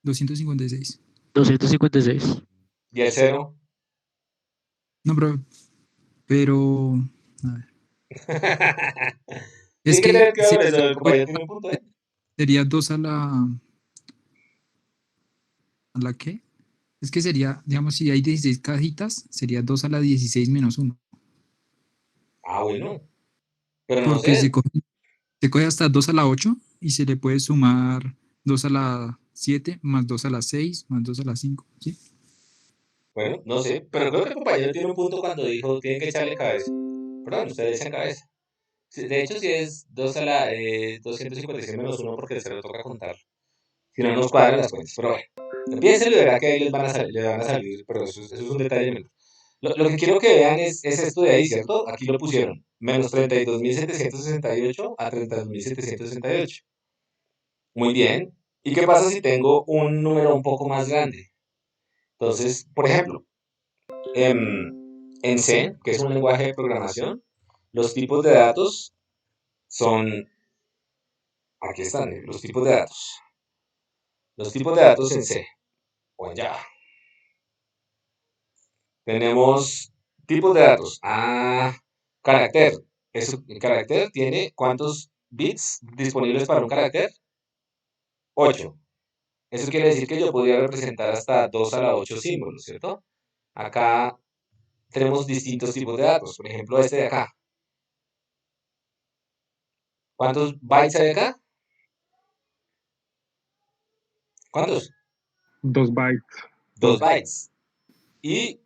256. 256. ¿Y el 0? No, pero a ver. Es Tiene que que tener claro eso, el compañero tiene un punto, ¿eh? sería 2 ¿a la qué? Es que sería, digamos, si hay 16 cajitas, sería 2 a la 16 menos 1. Bueno. Pero no Porque sé. se coge hasta 2 a la 8 y se le puede sumar 2 a la 7 más 2 a la 6 más 2 a la 5, ¿sí? Bueno, no sé. Pero creo que el compañero tiene un punto cuando dijo tienen que echarle cabeza. Perdón, ustedes echan cabeza. De hecho, si es 2 a la 256 menos 1 porque se lo toca contar. Si no nos cuadran las cuentas. Pero bueno, piénsenlo y verá que ahí les van a salir, pero eso es un detalle menor. Lo que quiero que vean es esto de ahí, ¿cierto? Aquí lo pusieron. Menos 32.768 a 32.768. Muy bien. ¿Y qué pasa si tengo un número un poco más grande? Entonces, por ejemplo, en C, que es un lenguaje de programación, los tipos de datos son, aquí están, los tipos de datos. Los tipos de datos en C o en Java. Tenemos tipos de datos. Carácter. El carácter tiene ¿cuántos bits disponibles para un carácter? 8. Eso quiere decir que yo podría representar hasta 2 a la 8 símbolos, ¿cierto? Acá tenemos distintos tipos de datos. Por ejemplo, este de acá. ¿Cuántos bytes hay acá? ¿Cuántos? 2 bytes. 2 bytes. Y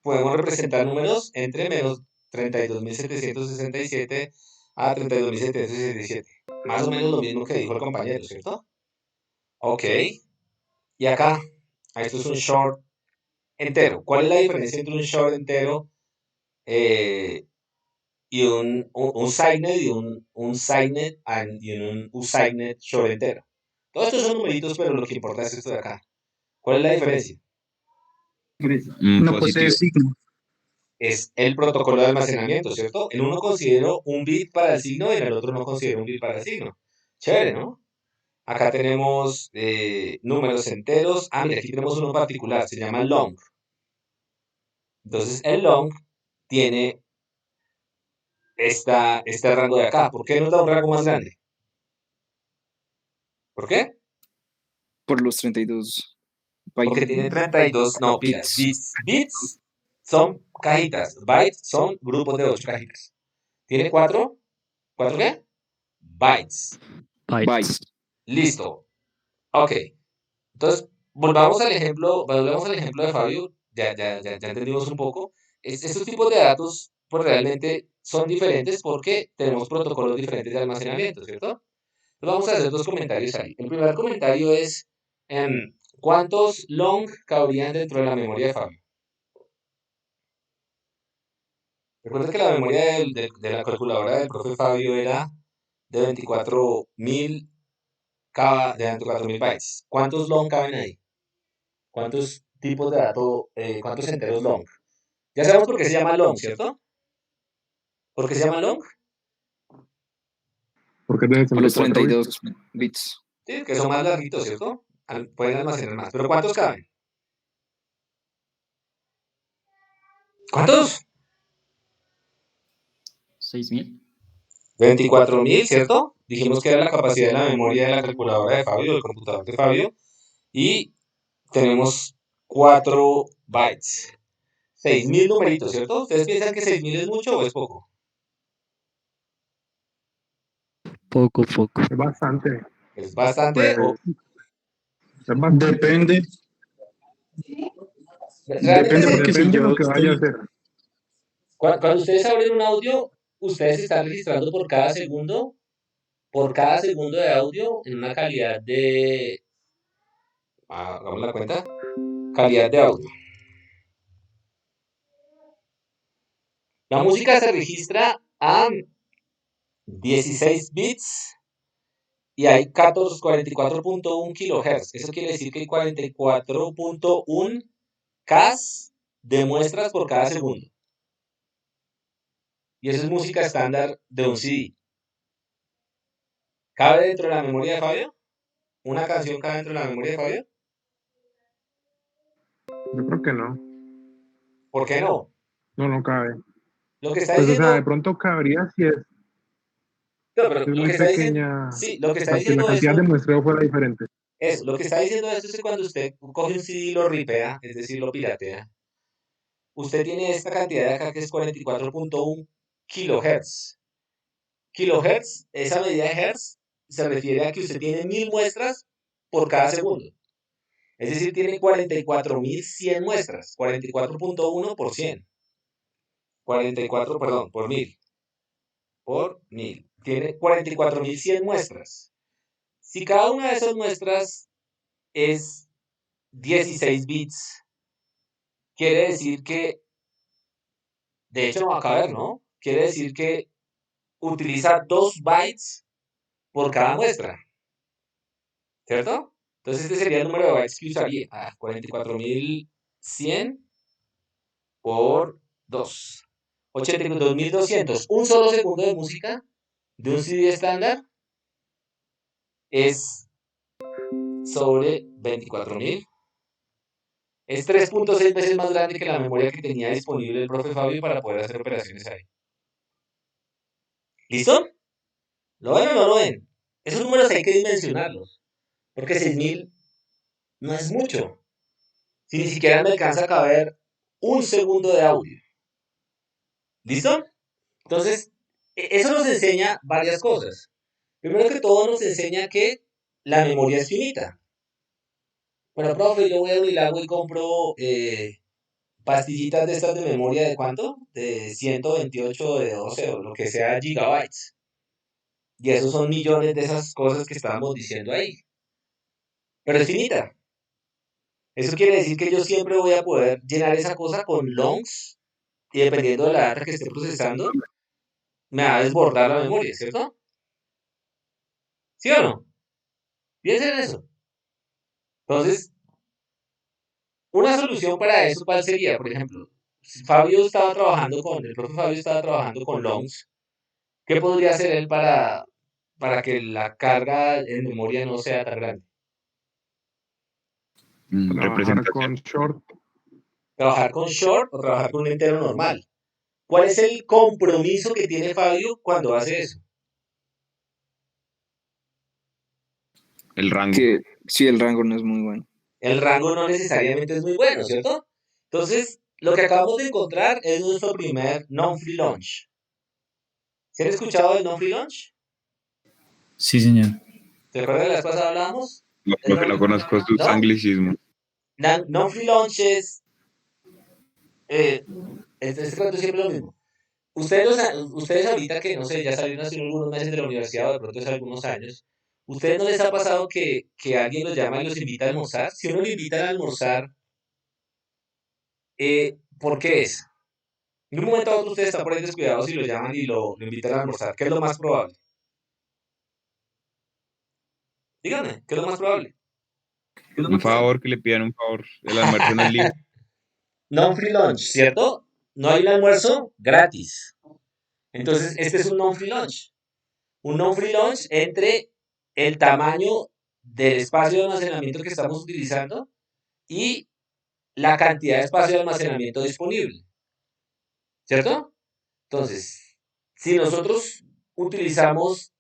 podemos representar números entre menos 32.767 a 32.767. Más o menos lo mismo que dijo el compañero, ¿cierto? Ok. Y acá, esto es un short entero. ¿Cuál es la diferencia entre un short entero y un SIGNET y un SIGNET y un USIGNET short entero? Todos estos son numeritos, pero lo que importa es esto de acá. ¿Cuál es la diferencia? No Positivo. posee signo. Es el protocolo de almacenamiento, ¿cierto? En uno considero un bit para el signo y en el otro no considero un bit para el signo. Chévere, ¿no? Acá tenemos números enteros. Ah, mira, aquí tenemos uno particular, se llama long. Entonces, el long tiene este rango de acá. ¿Por qué nos da un rango más grande? ¿Por qué? Por los 32 Porque tiene 32, no, pilas, bits. Bits son cajitas, bytes son grupos de 8 cajitas. ¿Tiene 4? ¿4 qué? Bytes. bytes. Listo. Ok. Entonces, volvamos al ejemplo de Fabio. Ya entendimos un poco. Estos tipos de datos, pues realmente son diferentes porque tenemos protocolos diferentes de almacenamiento, ¿cierto? Entonces, vamos a hacer dos comentarios ahí. El primer comentario es, ¿cuántos long cabrían dentro de la memoria de Fabio? Recuerda que la memoria de la calculadora del profe Fabio era de 24.000 bytes. ¿Cuántos long caben ahí? ¿Cuántos tipos de datos, cuántos enteros long? Ya sabemos por qué se llama long, ¿cierto? ¿Por qué se llama long? Porque es de Por los 64 bits. 32 bits. Sí, que son más larguitos, ¿cierto? Pueden almacenar más. ¿Pero cuántos caben? ¿Cuántos? 6.000. 24.000, ¿cierto? Dijimos que era la capacidad de la memoria de la calculadora de Fabio, del computador de Fabio. Y tenemos 4 bytes. 6.000 numeritos, ¿cierto? ¿Ustedes piensan que 6.000 es mucho o es poco? Poco. Es bastante. Es bastante. Pues, es bastante. Depende. Realmente, Depende porque si Depende de yo lo que vaya a estoy... hacer. cuando ustedes abren un audio, ustedes están registrando por cada segundo de audio en una calidad de, hagamos la cuenta, calidad de audio. La música se registra a 16 bits y hay 44.1 kilohertz. Eso quiere decir que hay 44.1 K de muestras por cada segundo. Y eso es música estándar de un CD. ¿Cabe dentro de la memoria de Fabio? ¿Una canción cabe dentro de la memoria de Fabio? Yo creo que no. ¿Por qué no? No cabe. Lo que está Pues, o sea, de diciendo, pronto cabría si es, no, pero si es lo que muy está diciendo, pequeña, sí, lo que está si la diciendo cantidad de eso, muestreo fuera diferente. lo que está diciendo esto es que cuando usted coge un CD y lo ripea, es decir, lo piratea, usted tiene esta cantidad de acá que es 44.1 kilohertz. Kilohertz, esa medida de hertz, se refiere a que usted tiene 1000 muestras por cada segundo. Es decir, tiene 44.100 muestras, 44.1 por 100. 44, perdón, por 1000. Por 1000. Tiene 44.100 muestras. Si cada una de esas muestras es 16 bits, quiere decir que, de hecho no va a caber, ¿no? Quiere decir que utiliza 2 bytes por cada muestra, ¿cierto? Entonces este sería el número de bytes que usaría. 44.100 por 2. 82.200. Un solo segundo de música de un CD estándar es sobre 24.000. Es 3.6 veces más grande que la memoria que tenía disponible el profe Fabio para poder hacer operaciones ahí. ¿Listo? ¿Lo ven o no lo ven? Esos números hay que dimensionarlos. Porque 6.000 no es mucho. Si ni siquiera me alcanza a caber un segundo de audio. ¿Listo? Entonces, eso nos enseña varias cosas. Primero que todo nos enseña que la memoria es finita. Bueno, profe, yo voy a Unilago y compro pastillitas de estas de memoria de ¿cuánto? De 128 o de 12 o lo que sea gigabytes. Y esos son millones de esas cosas que estábamos diciendo ahí. Pero es finita. Eso quiere decir que yo siempre voy a poder llenar esa cosa con longs y dependiendo de la data que esté procesando, me va a desbordar la memoria, ¿cierto? ¿Sí o no? Piensen en eso. Entonces, una solución para eso, ¿cuál sería? Por ejemplo, si el profe Fabio estaba trabajando con longs, ¿qué podría hacer él para que la carga en memoria no sea tan grande? Trabajar Representación. con short. ¿Trabajar con short o trabajar con un entero normal? ¿Cuál es el compromiso que tiene Fabio cuando hace eso? El rango. Que sí, el rango no es muy bueno. El rango no necesariamente es muy bueno, ¿cierto? Entonces, lo que acabamos de encontrar es nuestro primer non-free launch. ¿Se han escuchado del non-free launch? Sí, señor. ¿Se acuerdan que la vez pasada hablábamos? Lo que no conozco sus ¿No? anglicismos. Non-free launch es... este cuento es siempre lo mismo. Ustedes ahorita que, no sé, ya salieron hace algunos meses de la universidad o de pronto hace algunos años, ¿ustedes no les ha pasado que alguien los llama y los invita a almorzar? Si uno lo invita a almorzar, ¿por qué es? En un momento a otro ustedes están por ahí descuidados y lo llaman y lo invitan a almorzar. ¿Qué es lo más probable? Díganme, ¿qué es lo más probable? Un favor, que le pidan un favor. El almuerzo no es libre. Non-free lunch, ¿cierto? No hay un almuerzo gratis. Entonces, este es un non-free lunch. Un non-free lunch entre el tamaño del espacio de almacenamiento que estamos utilizando y la cantidad de espacio de almacenamiento disponible. ¿Cierto? Entonces, si nosotros utilizamos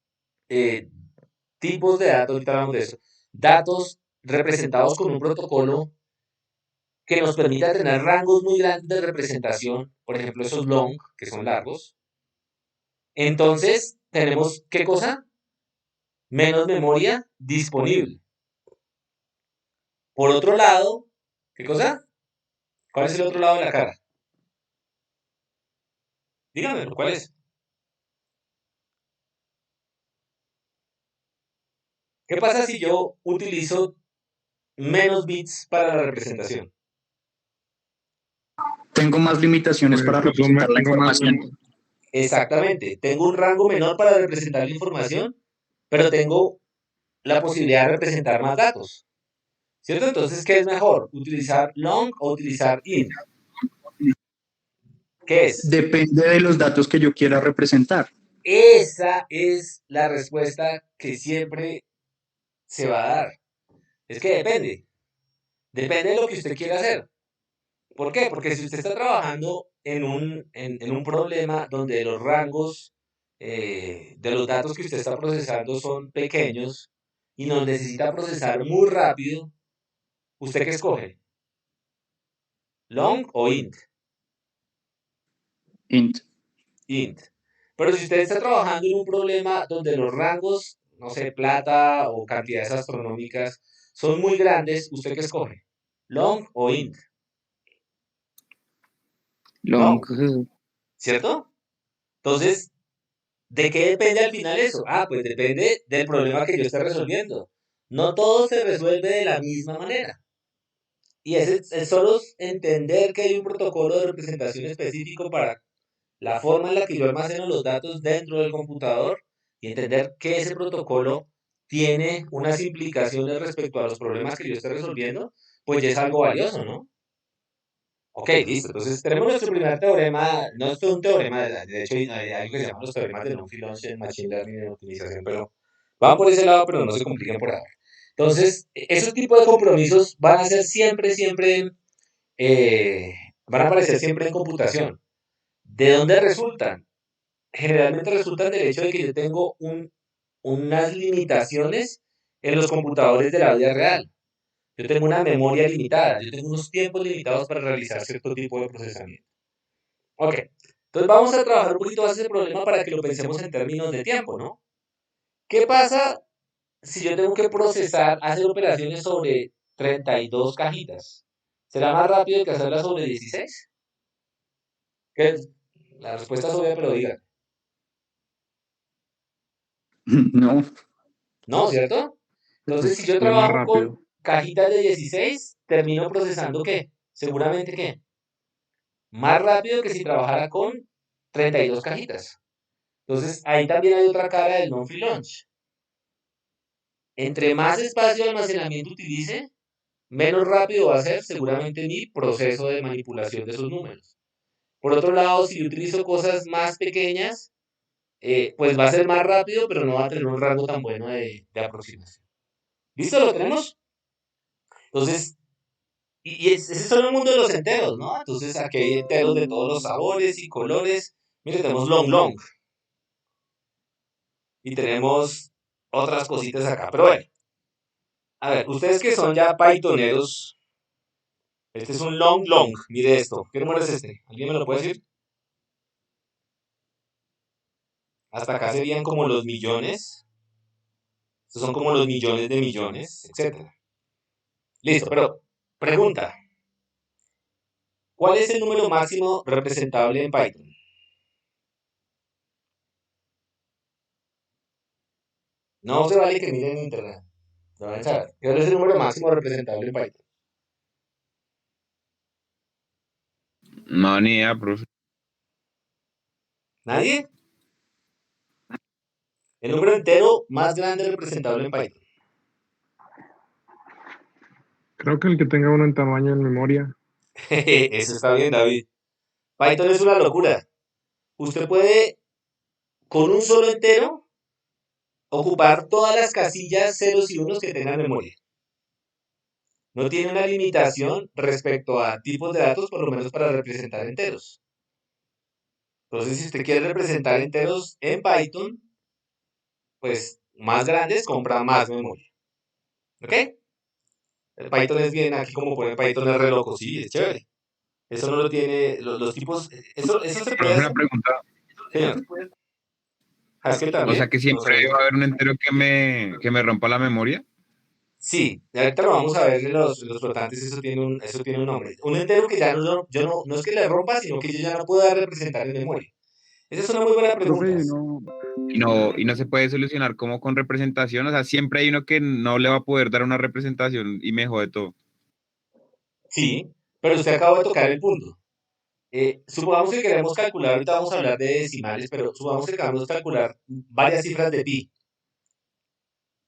tipos de datos, ahorita hablamos de eso, datos representados con un protocolo que nos permita tener rangos muy grandes de representación, por ejemplo, esos long, que son largos, entonces tenemos, ¿qué cosa? Menos memoria disponible. Por otro lado, ¿qué cosa? ¿Cuál es el otro lado de la cara? Díganme, ¿cuál es? ¿Qué pasa si yo utilizo menos bits para la representación? Tengo más limitaciones para Pues, representar la tengo más información. Exactamente, tengo un rango menor para representar la información, pero tengo la posibilidad de representar más datos. ¿Cierto? Entonces, ¿qué es mejor? ¿Utilizar long o utilizar int? ¿Qué es? Depende de los datos que yo quiera representar. Esa es la respuesta que siempre se va a dar. Es que depende. Depende de lo que usted quiera hacer. ¿Por qué? Porque si usted está trabajando en un problema donde los rangos de los datos que usted está procesando son pequeños y nos necesita procesar muy rápido, ¿usted qué escoge? ¿Long o int? Int. Int. Pero si usted está trabajando en un problema donde los rangos, no sé, plata o cantidades astronómicas son muy grandes, ¿usted qué escoge? ¿Long o int? Long. ¿Cierto? Entonces, ¿de qué depende al final eso? Ah, pues depende del problema que yo esté resolviendo. No todo se resuelve de la misma manera. Y es solo entender que hay un protocolo de representación específico para la forma en la que yo almaceno los datos dentro del computador y entender que ese protocolo tiene unas implicaciones respecto a los problemas que yo estoy resolviendo, pues ya es algo valioso, ¿no? Ok, listo. Entonces tenemos nuestro primer teorema. No es un teorema, de hecho hay algo que se llama los teoremas de non-free lunch en Machine Learning y en optimización, pero van por ese lado, pero no se compliquen por ahora. Entonces, esos tipos de compromisos van a ser siempre, eh, van a aparecer siempre en computación. ¿De dónde resultan? Generalmente resultan del hecho de que yo tengo unas limitaciones en los computadores de la vida real. Yo tengo una memoria limitada, yo tengo unos tiempos limitados para realizar cierto tipo de procesamiento. Ok, entonces vamos a trabajar un poquito más ese problema para que lo pensemos en términos de tiempo, ¿no? ¿Qué pasa si yo tengo que procesar, hacer operaciones sobre 32 cajitas. ¿Será más rápido que hacerla sobre 16? La respuesta es obvia, pero digan. No, No, ¿cierto? Entonces, si yo Es más trabajo con rápido. cajitas de 16, termino procesando ¿qué? Seguramente ¿qué? Más rápido que si trabajara con 32 cajitas. Entonces, ahí también hay otra cara del non-free launch. Entre más espacio de almacenamiento utilice, menos rápido va a ser seguramente mi proceso de manipulación de esos números. Por otro lado, si yo utilizo cosas más pequeñas, pues va a ser más rápido, pero no va a tener un rango tan bueno de aproximación. ¿Listo? ¿Lo tenemos? Entonces, ese es solo el mundo de los enteros, ¿no? Entonces, aquí hay enteros de todos los sabores y colores. Mire, tenemos long long. Y tenemos otras cositas acá. Pero bueno, a ver, ustedes que son ya Pythoneros, este es un long long. Mire esto. ¿Qué número es este? ¿Alguien me lo puede decir? Hasta acá serían como los millones. Estos son como los millones de millones, etc. Listo, pero pregunta. ¿Cuál es el número máximo representable en Python? No se vale que miren en internet. Lo van a saber. ¿Cuál es el número máximo representable en Python? No, ni idea, profe. ¿Nadie? El número entero más grande representable en Python. Creo que el que tenga uno en tamaño en memoria. Eso está bien, David. Python es una locura. Usted puede, con un solo entero, ocupar todas las casillas ceros y unos que tenga en memoria. No tiene una limitación respecto a tipos de datos, por lo menos para representar enteros. Entonces, si usted quiere representar enteros en Python, pues más grandes, compra más memoria. ¿Ok? El Python es bien, aquí como pone Python es re loco, sí, es chévere. Eso no lo tiene, los tipos, eso se puede Profe, una hacer. pregunta. Señor, Haskell O sea también. que siempre va a haber un entero que me rompa la memoria. Sí, ahorita lo vamos a ver en los flotantes, eso tiene un nombre. Un entero que ya no es que le rompa, sino que yo ya no puedo representar en memoria. Esa es una muy buena pregunta. Profe, no, Y no se puede solucionar como con representación. O sea, siempre hay uno que no le va a poder dar una representación y me jode todo. Sí, pero usted acaba de tocar el punto. Supongamos que queremos calcular, ahorita vamos a hablar de decimales, pero supongamos que queremos calcular varias cifras de pi.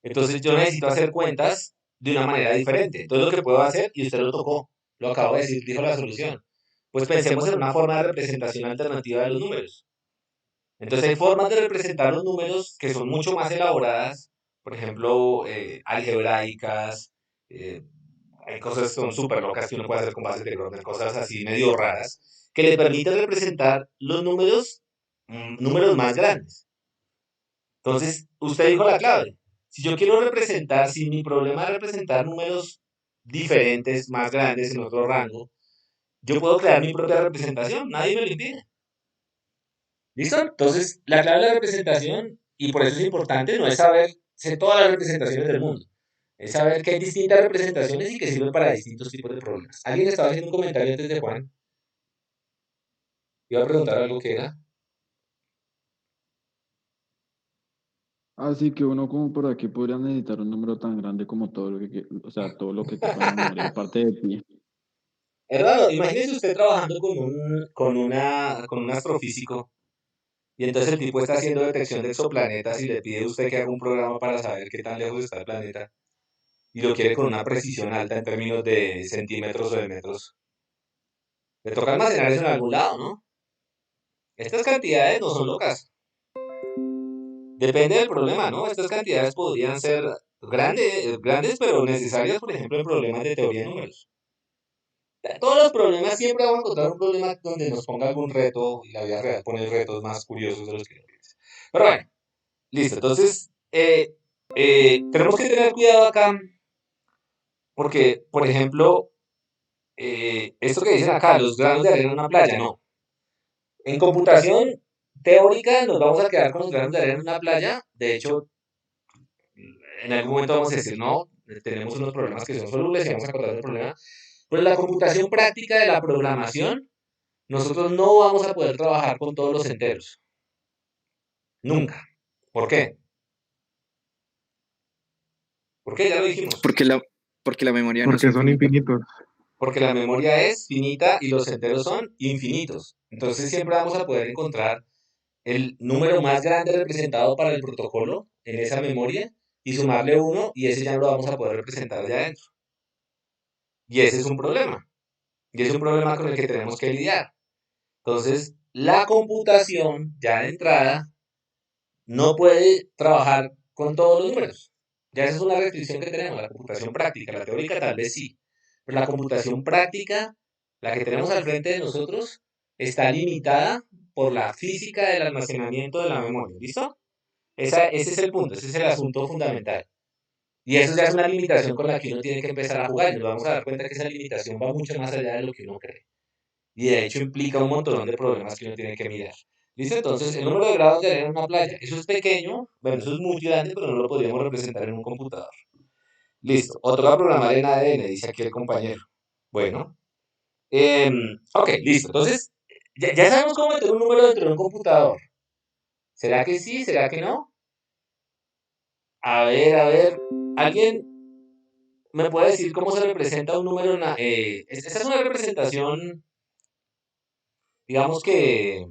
Entonces yo necesito hacer cuentas de una manera diferente. Entonces lo que puedo hacer, y usted lo tocó, lo acabo de decir, dijo la solución. Pues pensemos en una forma de representación alternativa de los números. Entonces hay formas de representar los números que son mucho más elaboradas, por ejemplo, algebraicas, eh, hay cosas que son súper locas que uno puede hacer con bases de Grotner, cosas así medio raras, que le permiten representar los números, números más grandes. Entonces, usted dijo la clave. Si yo quiero representar, si mi problema es representar números diferentes, más grandes en otro rango, yo puedo crear mi propia representación, nadie me lo impide. ¿Listo? Entonces, la clave de la representación, y por eso es importante, no es saber todas las representaciones del mundo, es saber que hay distintas representaciones y que sirven para distintos tipos de problemas. ¿Alguien estaba haciendo un comentario antes de Juan? Iba a preguntar algo que era. así que uno como por aquí podría necesitar un número tan grande como todo lo o sea, todo lo que quepa en la memoria, aparte de pi. Hermano, imagínese usted trabajando con un astrofísico y entonces el tipo está haciendo detección de exoplanetas y le pide a usted que haga un programa para saber qué tan lejos está el planeta y lo quiere con una precisión alta en términos de centímetros o de metros. Le toca almacenar eso en algún lado, ¿no? Estas cantidades no son locas. Depende del problema, ¿no? Estas cantidades podrían ser grandes, pero necesarias, por ejemplo, en problemas de teoría de números. Todos los problemas siempre vamos a encontrar un problema donde nos ponga algún reto y la vida real pone retos más curiosos de los que uno piensa. Pero bueno, listo. Entonces, tenemos que tener cuidado acá porque, por ejemplo, esto que dicen acá, los granos de arena en una playa, no. En computación teórica nos vamos a quedar con los granos de arena en una playa. De hecho, en algún momento vamos a decir, no, tenemos unos problemas que son solubles y vamos a contar el problema. Pero en la computación práctica de la programación, nosotros no vamos a poder trabajar con todos los enteros. Nunca. ¿Por qué? ¿Por qué? Ya lo dijimos. Porque la memoria no es Porque son infinita. infinitos. Porque la memoria es finita y los enteros son infinitos. Entonces siempre vamos a poder encontrar el número más grande representado para el protocolo en esa memoria y sumarle uno y ese ya no lo vamos a poder representar allá adentro. Y ese es un problema. Y es un problema con el que tenemos que lidiar. Entonces, la computación ya de entrada no puede trabajar con todos los números. Ya esa es una restricción que tenemos, la computación práctica. La teórica tal vez sí, pero la computación práctica, la que tenemos al frente de nosotros, está limitada por la física del almacenamiento de la memoria. ¿Listo? Ese es el punto, ese es el asunto fundamental. Y eso ya es una limitación con la que uno tiene que empezar a jugar. Y nos vamos a dar cuenta que esa limitación va mucho más allá de lo que uno cree. Y de hecho implica un montón de problemas que uno tiene que mirar. ¿Listo? Entonces, el número de grados de arena en una playa, eso es pequeño, bueno, eso es muy grande, pero no lo podríamos representar en un computador. Listo, o toca programar en ADN, dice aquí el compañero. Bueno, ok, listo. Entonces, ya sabemos cómo meter un número dentro de un computador. ¿Será que sí? ¿Será que no? A ver, ¿alguien me puede decir cómo se representa un número? Esta es una representación, digamos que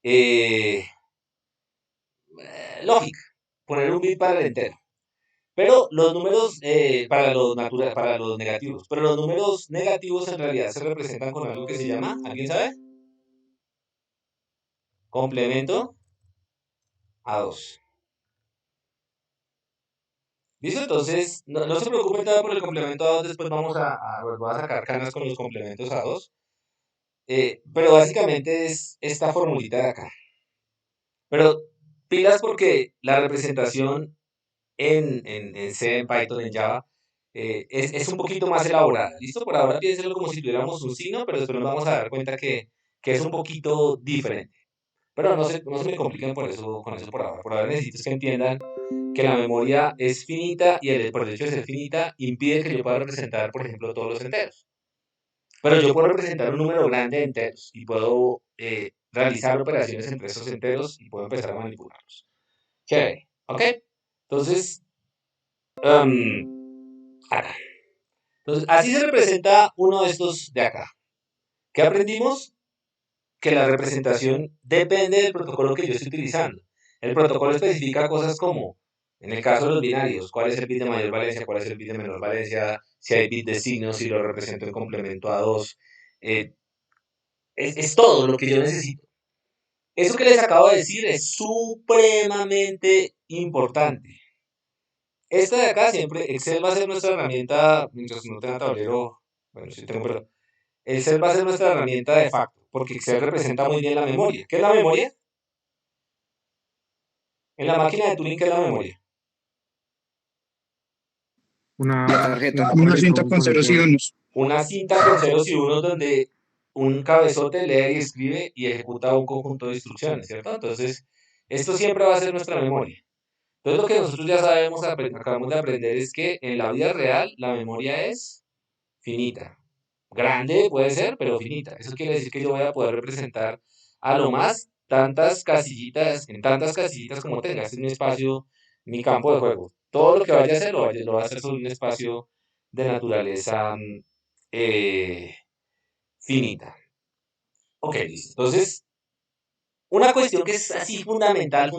eh, lógica, poner un bit para el entero. Pero los números para los negativos, pero los números negativos en realidad se representan con algo que se llama, ¿alguien sabe? Complemento a 2. ¿Listo? Entonces, no se preocupen todavía por el complemento a 2, después voy a sacar canas con los complementos a 2. Pero básicamente es esta formulita de acá. Pero pilas porque la representación en C, en Python, en Java, es un poquito más elaborada. ¿Listo? Por ahora piénselo como si tuviéramos un signo, pero después nos vamos a dar cuenta que es un poquito diferente. Pero no se me compliquen con eso por ahora. Por ahora necesito que entiendan que la memoria es finita y por el hecho de ser finita impide que yo pueda representar, por ejemplo, todos los enteros. Pero yo puedo representar un número grande de enteros y puedo realizar operaciones entre esos enteros y puedo empezar a manipularlos. Chévere, ¿ok? Entonces, acá. Entonces, así se representa uno de estos de acá. ¿Qué aprendimos? Que la representación depende del protocolo que yo estoy utilizando. El protocolo especifica cosas como, en el caso de los binarios, cuál es el bit de mayor valencia, cuál es el bit de menor valencia, si hay bit de signos, si lo represento en complemento a 2. Es todo lo que yo necesito. Eso que les acabo de decir es supremamente importante. Esta de acá siempre, Excel va a ser nuestra herramienta, mientras no tenga tablero, bueno, sí tengo, pero Excel va a ser nuestra herramienta de facto, porque Excel representa muy bien la memoria. ¿Qué es la memoria? En la máquina de Turing, ¿qué es la memoria? La tarjeta. Una cinta con ceros y unos. Una cinta con ceros y unos donde un cabezote lee y escribe y ejecuta un conjunto de instrucciones, ¿cierto? Entonces, esto siempre va a ser nuestra memoria. Entonces, lo que nosotros ya sabemos, acabamos de aprender es que en la vida real la memoria es finita. Grande puede ser, pero finita. Eso quiere decir que yo voy a poder representar a lo más tantas casillitas, en tantas casillitas como tenga. Este es mi espacio, mi campo de juego. Todo lo que vaya a hacer, lo va a hacer sobre un espacio de naturaleza eh, finita. Ok, listo. Entonces, una cuestión que es así fundamental,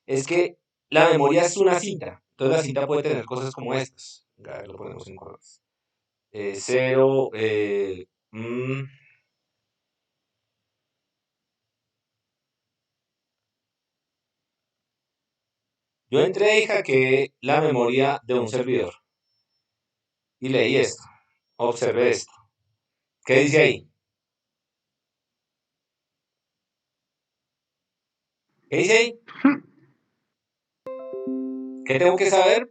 es que la memoria es una cinta. Entonces, la cinta puede tener cosas como estas. A ver, lo ponemos en colores. 0, yo entré y hackeé la memoria de un servidor y leí esto, observé esto. ¿Qué dice ahí? ¿Qué dice ahí? ¿Qué tengo que saber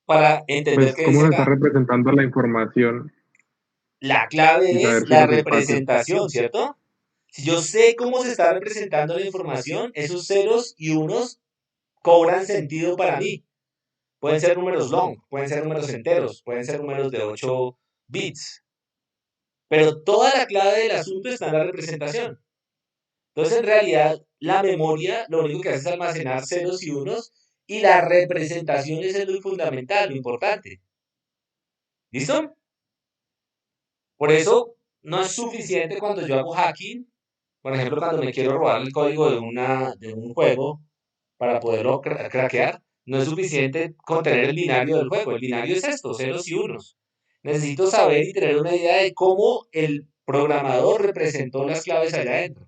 para entender Pues qué cómo dice se está acá? representando la información La y clave saber es si la los espacios. representación, ¿cierto? Si yo sé cómo se está representando la información, esos ceros y unos cobran sentido para mí. pueden ser números long, pueden ser números enteros, pueden ser números de 8 bits, pero toda la clave del asunto está en la representación. Entonces, en realidad, la memoria lo único que hace es almacenar ceros y unos y la representación es lo fundamental, lo importante. ¿Listo? Por eso no es suficiente cuando yo hago hacking, por ejemplo, cuando me quiero robar el código de un juego para poderlo craquear, no es suficiente con tener el binario del juego. El binario es esto, ceros y unos. Necesito saber y tener una idea de cómo el programador representó las claves allá adentro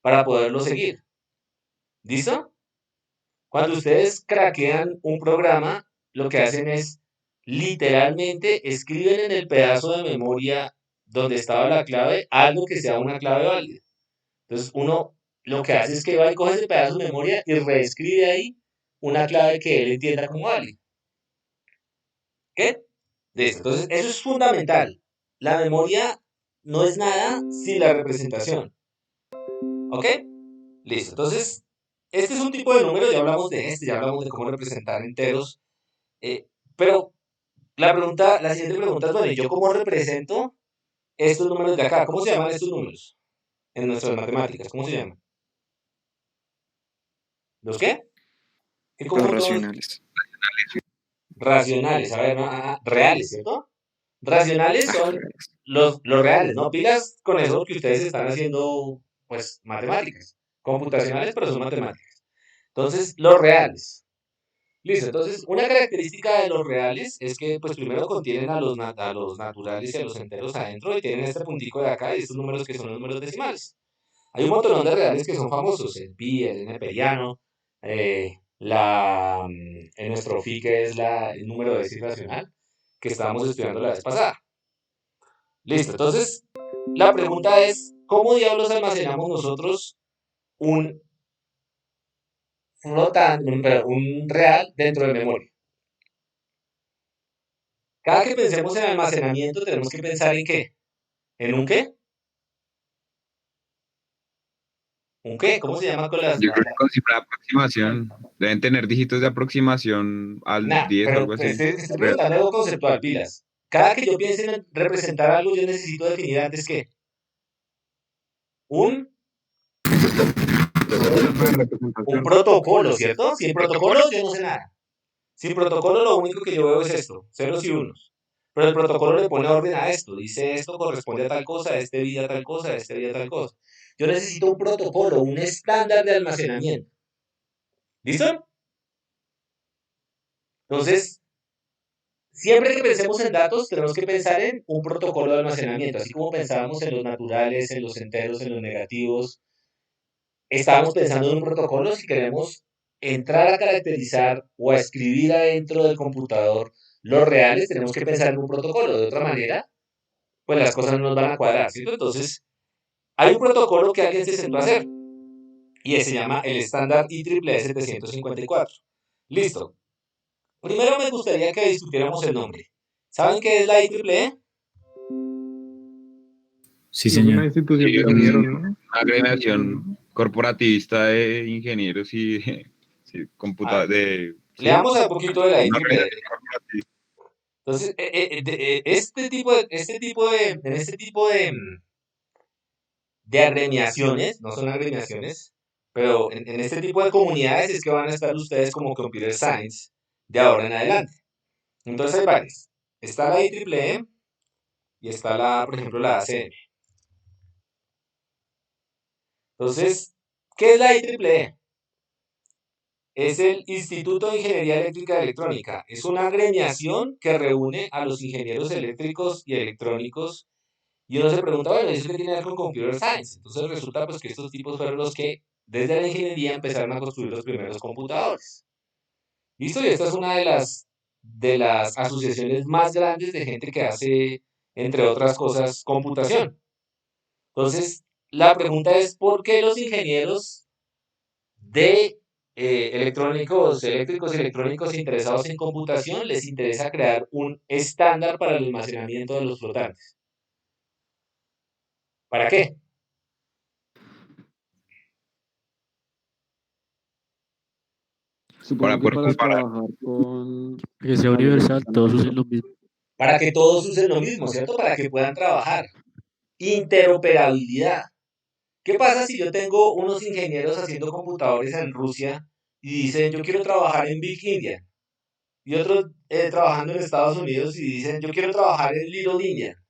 para poderlo seguir. ¿Listo? Cuando ustedes craquean un programa, lo que hacen es literalmente escriben en el pedazo de memoria donde estaba la clave algo que sea una clave válida. Entonces uno lo que hace es que va y coge ese pedazo de memoria y reescribe ahí una clave que él entienda como válida. ¿Qué? Listo. Entonces eso es fundamental. La memoria no es nada sin la representación. ¿Ok? Listo. Entonces, este es un tipo de número, ya hablamos de este, ya hablamos de cómo representar enteros. Pero la siguiente pregunta es, bueno, ¿y yo cómo represento estos números de acá? ¿Cómo se llaman estos números en nuestras matemáticas? ¿Cómo se llaman? ¿Los qué? ¿Qué Los conjunto? racionales. Racionales, a ver, reales, ¿cierto? Racionales son los reales, ¿no? Pilas con eso que ustedes están haciendo, pues, matemáticas, computacionales, pero son matemáticas. Entonces, los reales. Listo, entonces una característica de los reales es que pues primero contienen a los naturales y a los enteros adentro y tienen este puntico de acá y estos números que son los números decimales. Hay un montón de reales que son famosos, el pi, el neperiano, en nuestro phi que es el número de décimo racional que estábamos estudiando la vez pasada. Listo, entonces la pregunta es, ¿cómo diablos almacenamos nosotros un un real dentro de memoria? Cada que pensemos en almacenamiento, tenemos que pensar en qué. ¿En un qué? ¿Un qué? ¿Cómo se llama con las... Yo creo que con cifra de aproximación deben tener dígitos de aproximación al Nah, 10 o pero algo así. estoy preguntando algo conceptual, pilas. Cada que yo piense en representar algo, yo necesito definir antes qué. Un, Forma de un representación. protocolo, ¿cierto? Sin protocolo yo no sé nada. Sin protocolo lo único que yo veo es esto, ceros y unos. Pero el protocolo le pone orden a esto. Dice esto corresponde a tal cosa, este vida a tal cosa, este vida a tal cosa. Yo necesito un protocolo, un estándar de almacenamiento. ¿Listo? Entonces, siempre que pensemos en datos, tenemos que pensar en un protocolo de almacenamiento, así como pensábamos en los naturales, en los enteros, en los negativos. Estamos pensando en un protocolo si queremos entrar a caracterizar o a escribir adentro del computador los reales, tenemos que pensar en un protocolo. De otra manera, pues las cosas no nos van a cuadrar, ¿cierto? Entonces, hay un protocolo que alguien se sentó a hacer y se llama el estándar IEEE 754. Listo. Primero me gustaría que discutiéramos el nombre. ¿Saben qué es la IEEE? Sí, Es una señor. institución Sí, de es ingenieros, una ¿no? agremiación corporativista de ingenieros y de, sí, A ver, de, sí, leamos un poquito de la una IEEE. organización corporativa. Entonces, en este tipo de agremiaciones, no son agremiaciones, pero en este tipo de comunidades es que van a estar ustedes como Computer Science de ahora en adelante. Entonces hay varias. Está la IEEE y está por ejemplo, la ACM. Entonces, ¿qué es la IEEE? Es el Instituto de Ingeniería Eléctrica y Electrónica. Es una agremiación que reúne a los ingenieros eléctricos y electrónicos. Y uno se pregunta, bueno, ¿eso qué tiene que ver con Computer Science? Entonces resulta pues que estos tipos fueron los que desde la ingeniería empezaron a construir los primeros computadores. ¿Listo? Y esta es una de las asociaciones más grandes de gente que hace, entre otras cosas, computación. Entonces, la pregunta es, ¿por qué los ingenieros de eléctricos y electrónicos interesados en computación les interesa crear un estándar para el almacenamiento de los flotantes? ¿Para qué? Supongo que poder para comparar. trabajar con Que sea varios universal, todos estándares. usen lo mismo. Para que todos usen lo mismo, ¿cierto? Para que puedan trabajar. Interoperabilidad. ¿Qué pasa si yo tengo unos ingenieros haciendo computadores en Rusia y dicen, yo quiero trabajar en Big India? Y otros trabajando en Estados Unidos y dicen, yo quiero trabajar en Little India.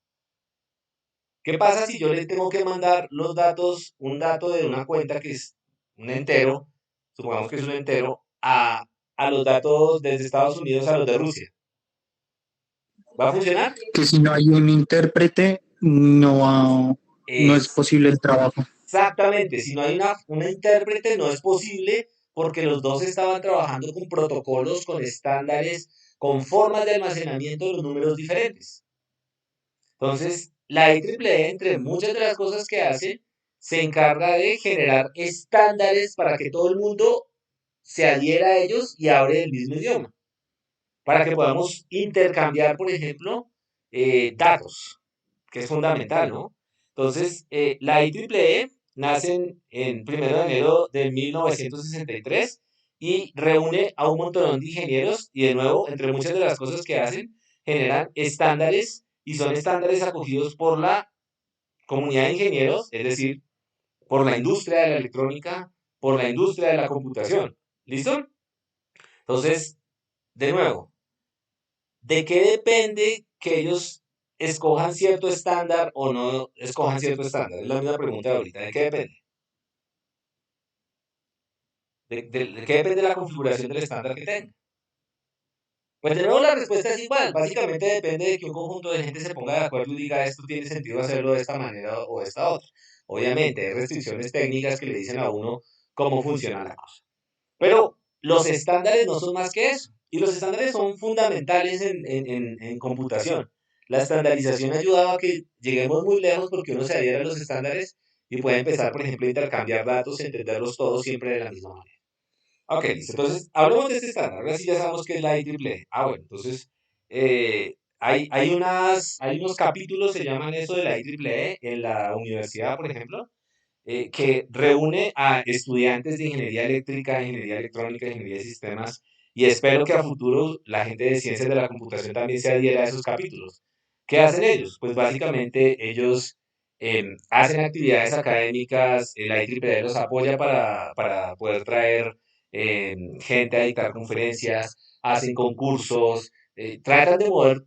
¿Qué pasa si yo le tengo que mandar los datos, un dato de una cuenta que es un entero, supongamos que es un entero, a los datos desde Estados Unidos a los de Rusia? ¿Va a funcionar? Que si no hay un intérprete, no es posible el trabajo. Exactamente, si no hay una intérprete no es posible porque los dos estaban trabajando con protocolos, con estándares, con formas de almacenamiento de los números diferentes. Entonces, la IEEE, entre muchas de las cosas que hace, se encarga de generar estándares para que todo el mundo se adhiera a ellos y hable el mismo idioma, para que podamos intercambiar, por ejemplo, datos, que es fundamental, ¿no? Entonces, la IEEE nace en 1 de enero de 1963 y reúne a un montón de ingenieros y de nuevo, entre muchas de las cosas que hacen, generan estándares y son estándares acogidos por la comunidad de ingenieros, es decir, por la industria de la electrónica, por la industria de la computación. ¿Listo? Entonces, de nuevo, ¿de qué depende que ellos escojan cierto estándar o no escojan cierto estándar? Es la misma pregunta de ahorita. ¿De qué depende? ¿De qué depende la configuración del estándar que tenga? Pues de nuevo la respuesta es igual. Básicamente depende de que un conjunto de gente se ponga de acuerdo y diga esto tiene sentido hacerlo de esta manera o de esta otra. Obviamente hay restricciones técnicas que le dicen a uno cómo funciona la cosa. Pero los estándares no son más que eso. Y los estándares son fundamentales en computación. La estandarización ha ayudado a que lleguemos muy lejos porque uno se adhiere a los estándares y puede empezar, por ejemplo, a intercambiar datos y entenderlos todos siempre de la misma manera. Ok, listo. Entonces, hablemos de este estándar. Ahora sí ya sabemos que es la IEEE. Bueno, entonces, hay unos capítulos, se llaman eso de la IEEE, en la universidad, por ejemplo, que reúne a estudiantes de ingeniería eléctrica, ingeniería electrónica, ingeniería de sistemas, y espero que a futuro la gente de ciencias de la computación también se adhiera a esos capítulos. ¿Qué hacen ellos? Pues básicamente ellos hacen actividades académicas, la IEEE los apoya para poder traer gente a dictar conferencias, hacen concursos, tratan de mover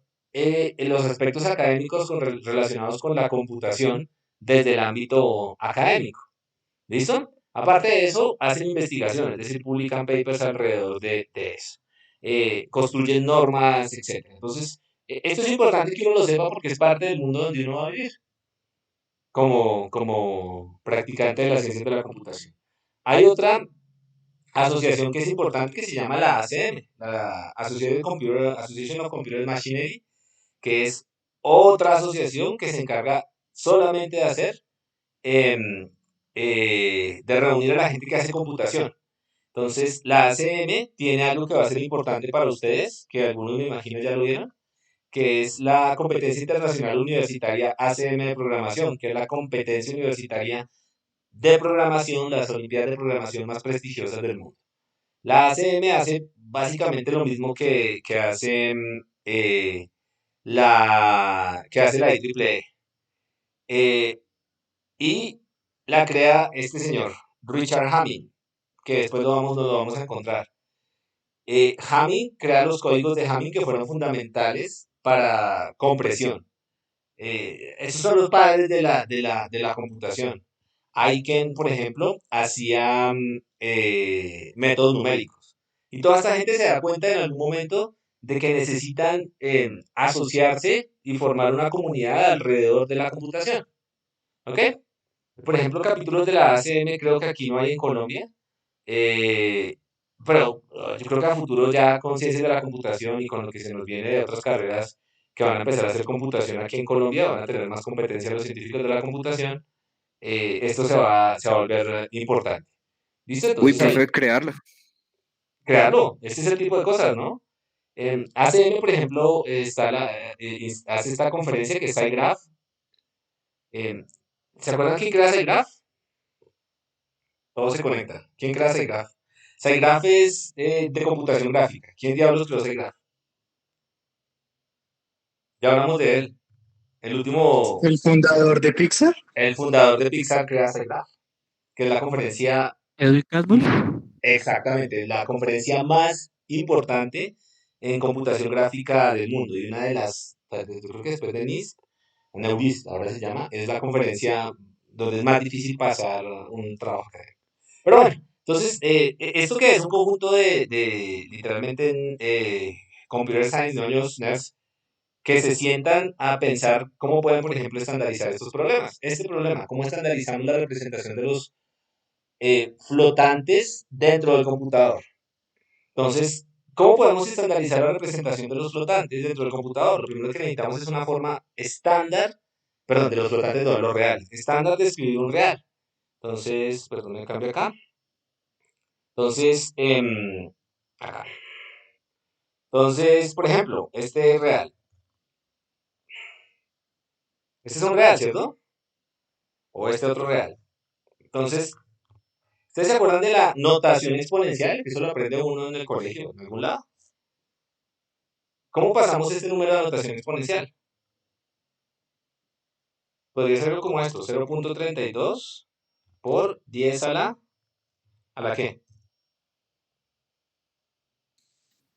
los aspectos académicos relacionados con la computación desde el ámbito académico. ¿Listo? Aparte de eso, hacen investigaciones, es decir, publican papers alrededor de eso. Construyen normas, etc. Entonces, esto es importante que uno lo sepa porque es parte del mundo donde uno va a vivir como practicante de las ciencias de la computación. Hay otra asociación que es importante que se llama la ACM, la Association of Computer Machinery, que es otra asociación que se encarga solamente de hacer de reunir a la gente que hace computación. Entonces, la ACM tiene algo que va a ser importante para ustedes, que algunos me imagino ya lo vieron, que es la competencia internacional universitaria ACM de programación, que es la competencia universitaria de programación, las olimpiadas de programación más prestigiosas del mundo. La ACM hace básicamente lo mismo que hace la IEEE. Y la crea este señor, Richard Hamming, que después nos lo vamos a encontrar. Hamming crea los códigos de Hamming que fueron fundamentales para compresión. Esos son los padres de la computación. Aiken, por ejemplo, hacía métodos numéricos. Y toda esta gente se da cuenta en algún momento de que necesitan asociarse y formar una comunidad alrededor de la computación. ¿Ok? Por ejemplo, capítulos de la ACM creo que aquí no hay en Colombia, eh, pero yo creo que a futuro ya con ciencias de la computación y con lo que se nos viene de otras carreras que van a empezar a hacer computación aquí en Colombia, van a tener más competencia los científicos de la computación, esto se va a volver importante. ¿Listo? Uy, Entonces profe, ahí, crearlo. crearlo, este es el tipo de cosas, ¿no? ACM, por ejemplo, hace esta conferencia que es SciGraph. em, ¿Se acuerdan quién crea SciGraph? Todo se conecta. ¿Quién crea SciGraph? SciGraph es de computación gráfica. ¿Quién diablos creó SciGraph? Ya hablamos de él. El último, El fundador de Pixar. el fundador de Pixar crea SciGraph, que es la conferencia, Edwin Caswell. exactamente, la conferencia más importante en computación gráfica del mundo. Y una de las, yo creo que después de NIST, NeurIST, ahora se llama, es la conferencia donde es más difícil pasar un trabajo académico. Pero bueno, entonces, esto que es un conjunto de literalmente, computer science, ñoños, nerds, que se sientan a pensar cómo pueden, por ejemplo, estandarizar estos problemas. Este problema, cómo estandarizamos la representación de los flotantes dentro del computador. Entonces, ¿cómo podemos estandarizar la representación de los flotantes dentro del computador? Lo primero que necesitamos es una forma estándar, perdón, de los flotantes, no, de los reales, estándar de escribir un real. Entonces, perdón, me cambio acá. Entonces, acá. Entonces, por ejemplo, este es real. Este es un real, ¿cierto? O este otro real. Entonces, ¿ustedes se acuerdan de la notación exponencial? Que eso lo aprende uno en el colegio, en algún lado. ¿Cómo pasamos este número de notación exponencial? Podría ser algo como esto, 0.32 por 10 ¿a la qué?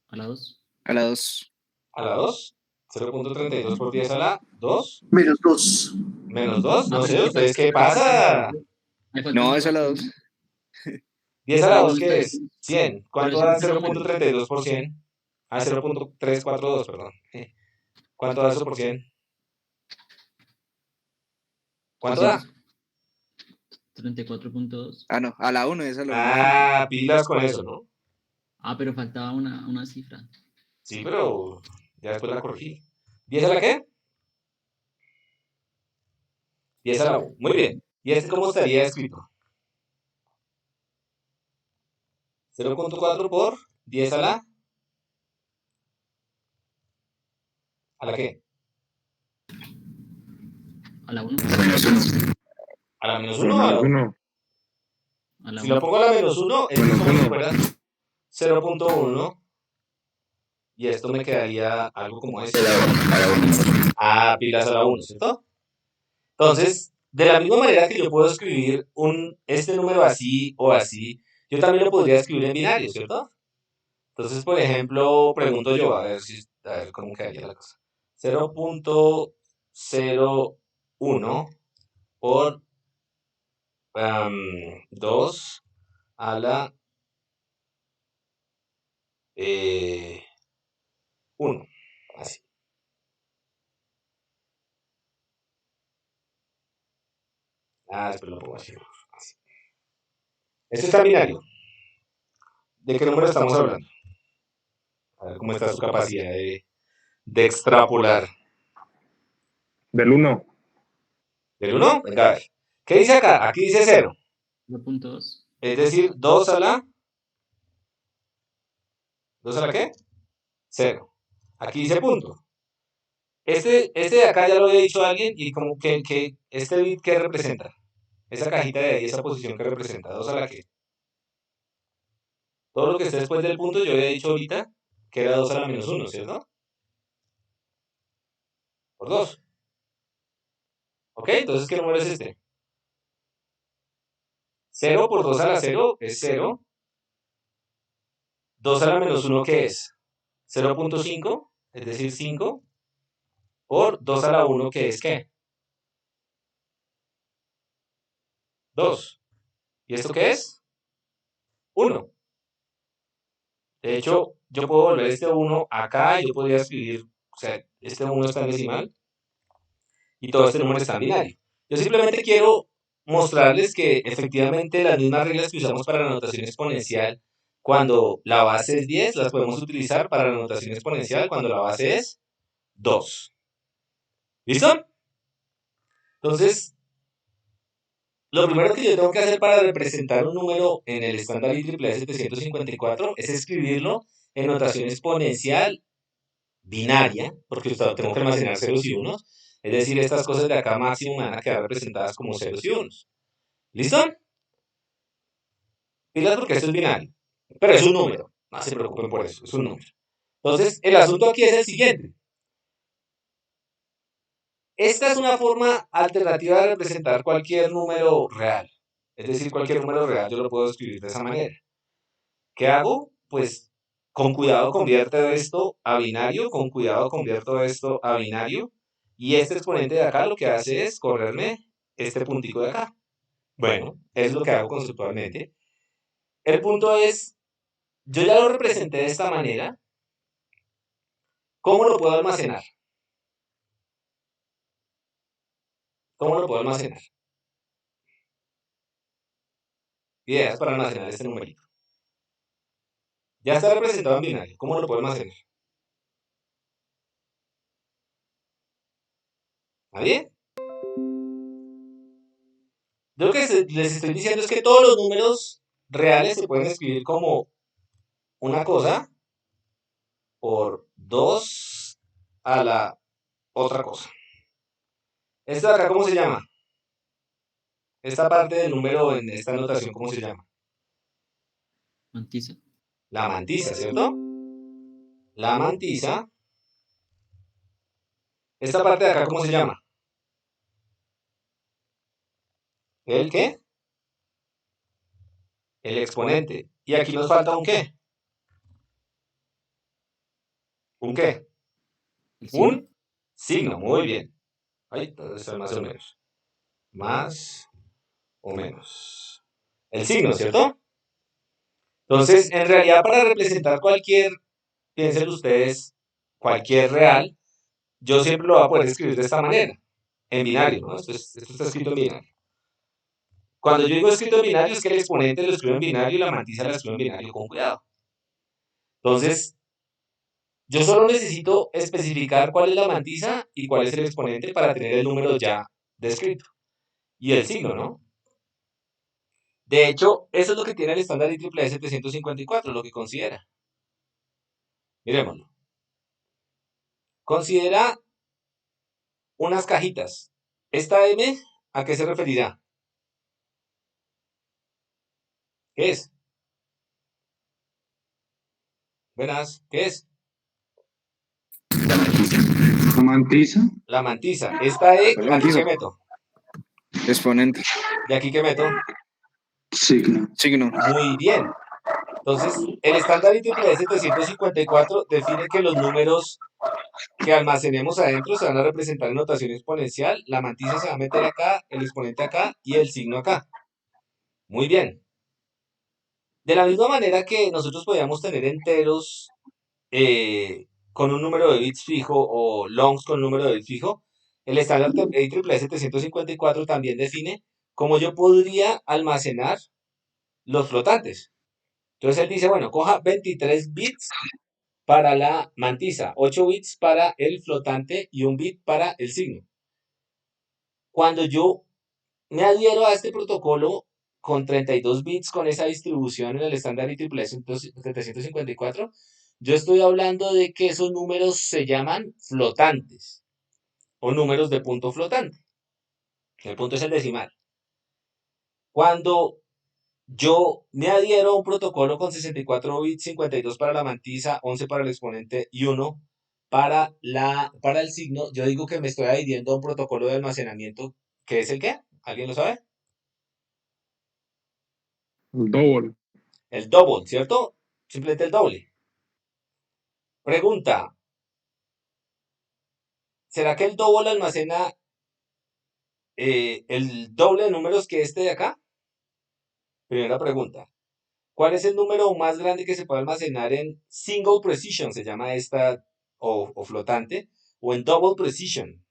A la 2. A la 2. ¿A la 2? 0.32 por 10 a la 2. Menos 2. Menos 2, no sé, ¿ustedes qué pasa? No, es a la 2. 10 a la 2, ¿qué es? 100. ¿Cuánto da 0.32 por 100? Ah, 0.342, perdón. ¿Cuánto da eso por 100? ¿Cuánto da? 34.2. Ah, no, a la 1 es a la 1. Ah, pilas con eso, ¿no? Ah, pero faltaba una cifra. Sí, pero ya después la corregí. ¿10 a la qué? 10 a la 1. Muy bien. ¿Y este cómo estaría escrito? 0.4 por 10 a la... ¿A la qué? A la 1. ¿A la menos 1 o a la Menos 1? 1. A la Si lo 1. pongo a la menos 1, es Menos como si 1. fuera 0.1. Y esto me quedaría algo como esto. Ah, pilas a la 1, ¿cierto? Entonces, de la misma manera que yo puedo escribir este número así o así, yo también lo podría escribir en binario, ¿cierto? Entonces, por ejemplo, pregunto yo, a ver cómo quedaría la cosa. 0.01 por 2 a la 1. Así. Ah, después lo pongo así. Así. Esto está en binario. ¿De qué número estamos hablando? A ver cómo está su capacidad de extrapolar. Del 1. ¿Del 1? Venga, a ver. ¿Qué dice acá? Aquí dice 0. 0.2. Es decir, 2 a la... ¿2 a la qué? 0. Aquí dice punto. Este de acá ya lo había dicho alguien y como que este bit que representa. Esa cajita de ahí, esa posición que representa. 2 a la qué. Todo lo que esté después del punto yo había dicho ahorita que era 2 a la menos 1, ¿cierto? Por 2. ¿Ok? Entonces, ¿qué número es este? 0 por 2 a la 0 es 0. 2 a la menos 1, ¿qué es? 0.5, es decir, 5, por 2 a la 1, ¿qué es qué? 2. ¿Y esto qué es? 1. De hecho, yo puedo volver este 1 acá y yo podría escribir, o sea, este 1 está en decimal y todo este número está en binario. Yo simplemente quiero mostrarles que efectivamente las mismas reglas que usamos para la notación exponencial cuando la base es 10, las podemos utilizar para la notación exponencial cuando la base es 2. ¿Listo? Entonces, lo primero que yo tengo que hacer para representar un número en el estándar IEEE 754 es escribirlo en notación exponencial binaria, porque tengo que almacenar ceros y unos, es decir, estas cosas de acá máximo van a quedar representadas como ceros y unos. ¿Listo? Pilas porque esto es binario. Pero es un número, no se preocupen por eso, es un número. Entonces, el asunto aquí es el siguiente. Esta es una forma alternativa de representar cualquier número real. Es decir, cualquier número real yo lo puedo escribir de esa manera. ¿Qué hago? Pues con cuidado convierto esto a binario, con cuidado convierto esto a binario, y este exponente de acá lo que hace es correrme este puntico de acá. Bueno, eso es lo que hago conceptualmente. El punto es, yo ya lo representé de esta manera, ¿cómo lo puedo almacenar? ¿Cómo lo puedo almacenar? Ideas para almacenar este numerito. Ya está representado en binario, ¿cómo lo puedo almacenar? ¿Está bien? Yo lo que les estoy diciendo es que todos los números reales se pueden escribir como una cosa por 2 a la otra cosa. ¿Esto de acá cómo se llama? Esta parte del número en esta notación, ¿cómo se llama? Mantisa. La mantisa, ¿cierto? La mantisa. Esta parte de acá, ¿cómo se llama? ¿El qué? El exponente. Y aquí nos falta un qué. ¿Un qué? Un signo, muy bien. Ahí está más o menos. Más o menos. El signo, ¿cierto? Entonces, en realidad, para representar cualquier, piensen ustedes, cualquier real, yo siempre lo voy a poder escribir de esta manera, en binario, ¿no? Esto está escrito en binario. Cuando yo digo escrito en binario, es que el exponente lo escribo en binario y la mantisa la escribo en binario con cuidado. Entonces, yo solo necesito especificar cuál es la mantisa y cuál es el exponente para tener el número ya descrito. Y el signo, ¿no? De hecho, eso es lo que tiene el estándar IEEE 754, lo que considera. Miremoslo. Considera unas cajitas. ¿Esta M a qué se referirá? ¿Qué es? Buenas, ¿qué es? ¿La mantisa? La mantisa. Esta E, La ¿aquí mantisa. qué meto? Exponente. ¿Y aquí qué meto? Signo. Signo. Muy bien. Entonces, el estándar IEEE 754 define que los números que almacenemos adentro se van a representar en notación exponencial, la mantisa se va a meter acá, el exponente acá y el signo acá. Muy bien. De la misma manera que nosotros podíamos tener enteros con un número de bits fijo o longs con un número de bits fijo, el estándar IEEE 754 también define cómo yo podría almacenar los flotantes. Entonces él dice, bueno, coja 23 bits para la mantisa, 8 bits para el flotante y 1 bit para el signo. Cuando yo me adhiero a este protocolo con 32 bits con esa distribución en el estándar IEEE 754, yo estoy hablando de que esos números se llaman flotantes o números de punto flotante. El punto es el decimal. Cuando yo me adhiero a un protocolo con 64 bits, 52 para la mantisa, 11 para el exponente y 1 para el signo, yo digo que me estoy adhiriendo a un protocolo de almacenamiento, ¿que es el qué? ¿Alguien lo sabe? El double. El double, ¿cierto? Simplemente el doble. Pregunta, ¿será que el double almacena el doble de números que este de acá? Primera pregunta. ¿Cuál es el número más grande que se puede almacenar en single precision? Se llama esta, o flotante, o en double precision.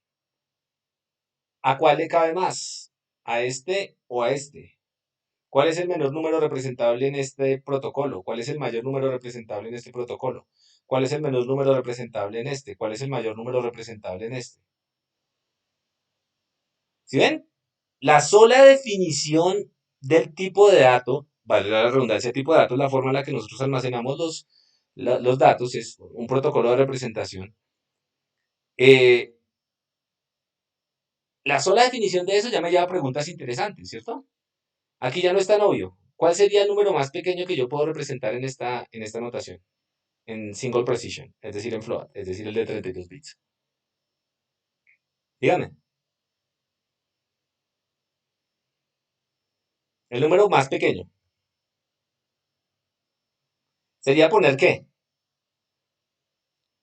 ¿A cuál le cabe más? ¿A este o a este? ¿Cuál es el menor número representable en este protocolo? ¿Cuál es el mayor número representable en este protocolo? ¿Cuál es el menor número representable en este? ¿Cuál es el mayor número representable en este? ¿Sí ven? La sola definición del tipo de dato, vale la redundancia, tipo de dato es la forma en la que nosotros almacenamos los datos, es un protocolo de representación. La sola definición de eso ya me lleva a preguntas interesantes, ¿cierto? Aquí ya no es tan obvio. ¿Cuál sería el número más pequeño que yo puedo representar en esta notación? En single precision, es decir, en float, es decir, el de 32 bits. Dígame. El número más pequeño. Sería poner qué.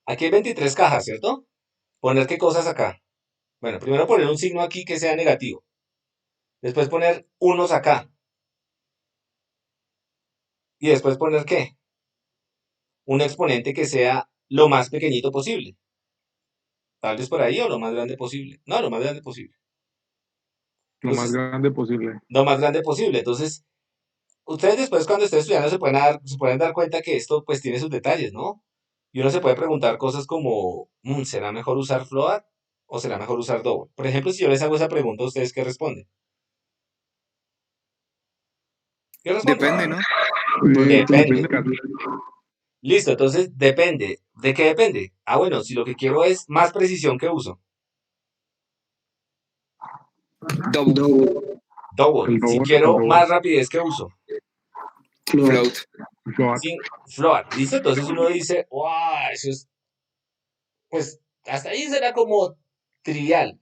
Aquí hay 23 cajas, ¿cierto? Poner qué cosas acá. Bueno, primero poner un signo aquí que sea negativo. Después poner unos acá. Y después poner qué. Un exponente que sea lo más pequeñito posible. Tal vez por ahí o lo más grande posible. No, lo más grande posible. Lo más Entonces, grande posible. lo más grande posible. Entonces, ustedes después cuando estén estudiando se pueden dar cuenta que esto pues tiene sus detalles, ¿no? Y uno se puede preguntar cosas como, ¿será mejor usar float o será mejor usar double? Por ejemplo, si yo les hago esa pregunta, ¿ustedes qué responden? ¿Qué responden? Depende, ¿no? Depende. Depende. Listo, entonces depende. ¿De qué depende? Ah, bueno, si lo que quiero es más precisión, ¿qué uso? Double. Double. El Si doble, el quiero doble. más rapidez, ¿qué uso? Float. Float. Sin float. ¿Listo? Entonces uno dice, wow, eso es, pues, hasta ahí será como trivial.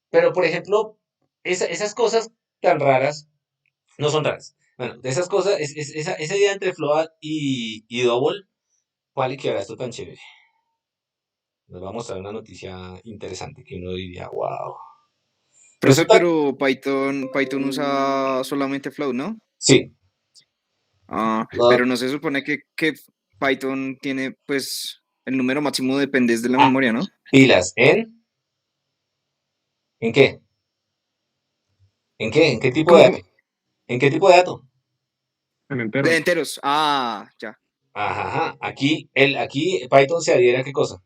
Pero, por ejemplo, esas cosas tan raras no son raras. Bueno, de esas cosas, esa idea entre float y double, ¿cuál que era esto tan chévere? Nos va a mostrar una noticia interesante que uno diría, wow. Profe, Resulta, pero Python usa solamente float, ¿no? sí, Ah, lo- pero no se supone que Python tiene, pues, el número máximo depende de la ah, memoria, ¿no? pilas, ¿en qué? ¿En qué? ¿En qué tipo de ¿Cómo, dato? cómo? ¿En qué tipo de dato? En De enteros. enteros. Ah, ya. Ajá, ajá. Aquí Python se adhiere a qué cosa.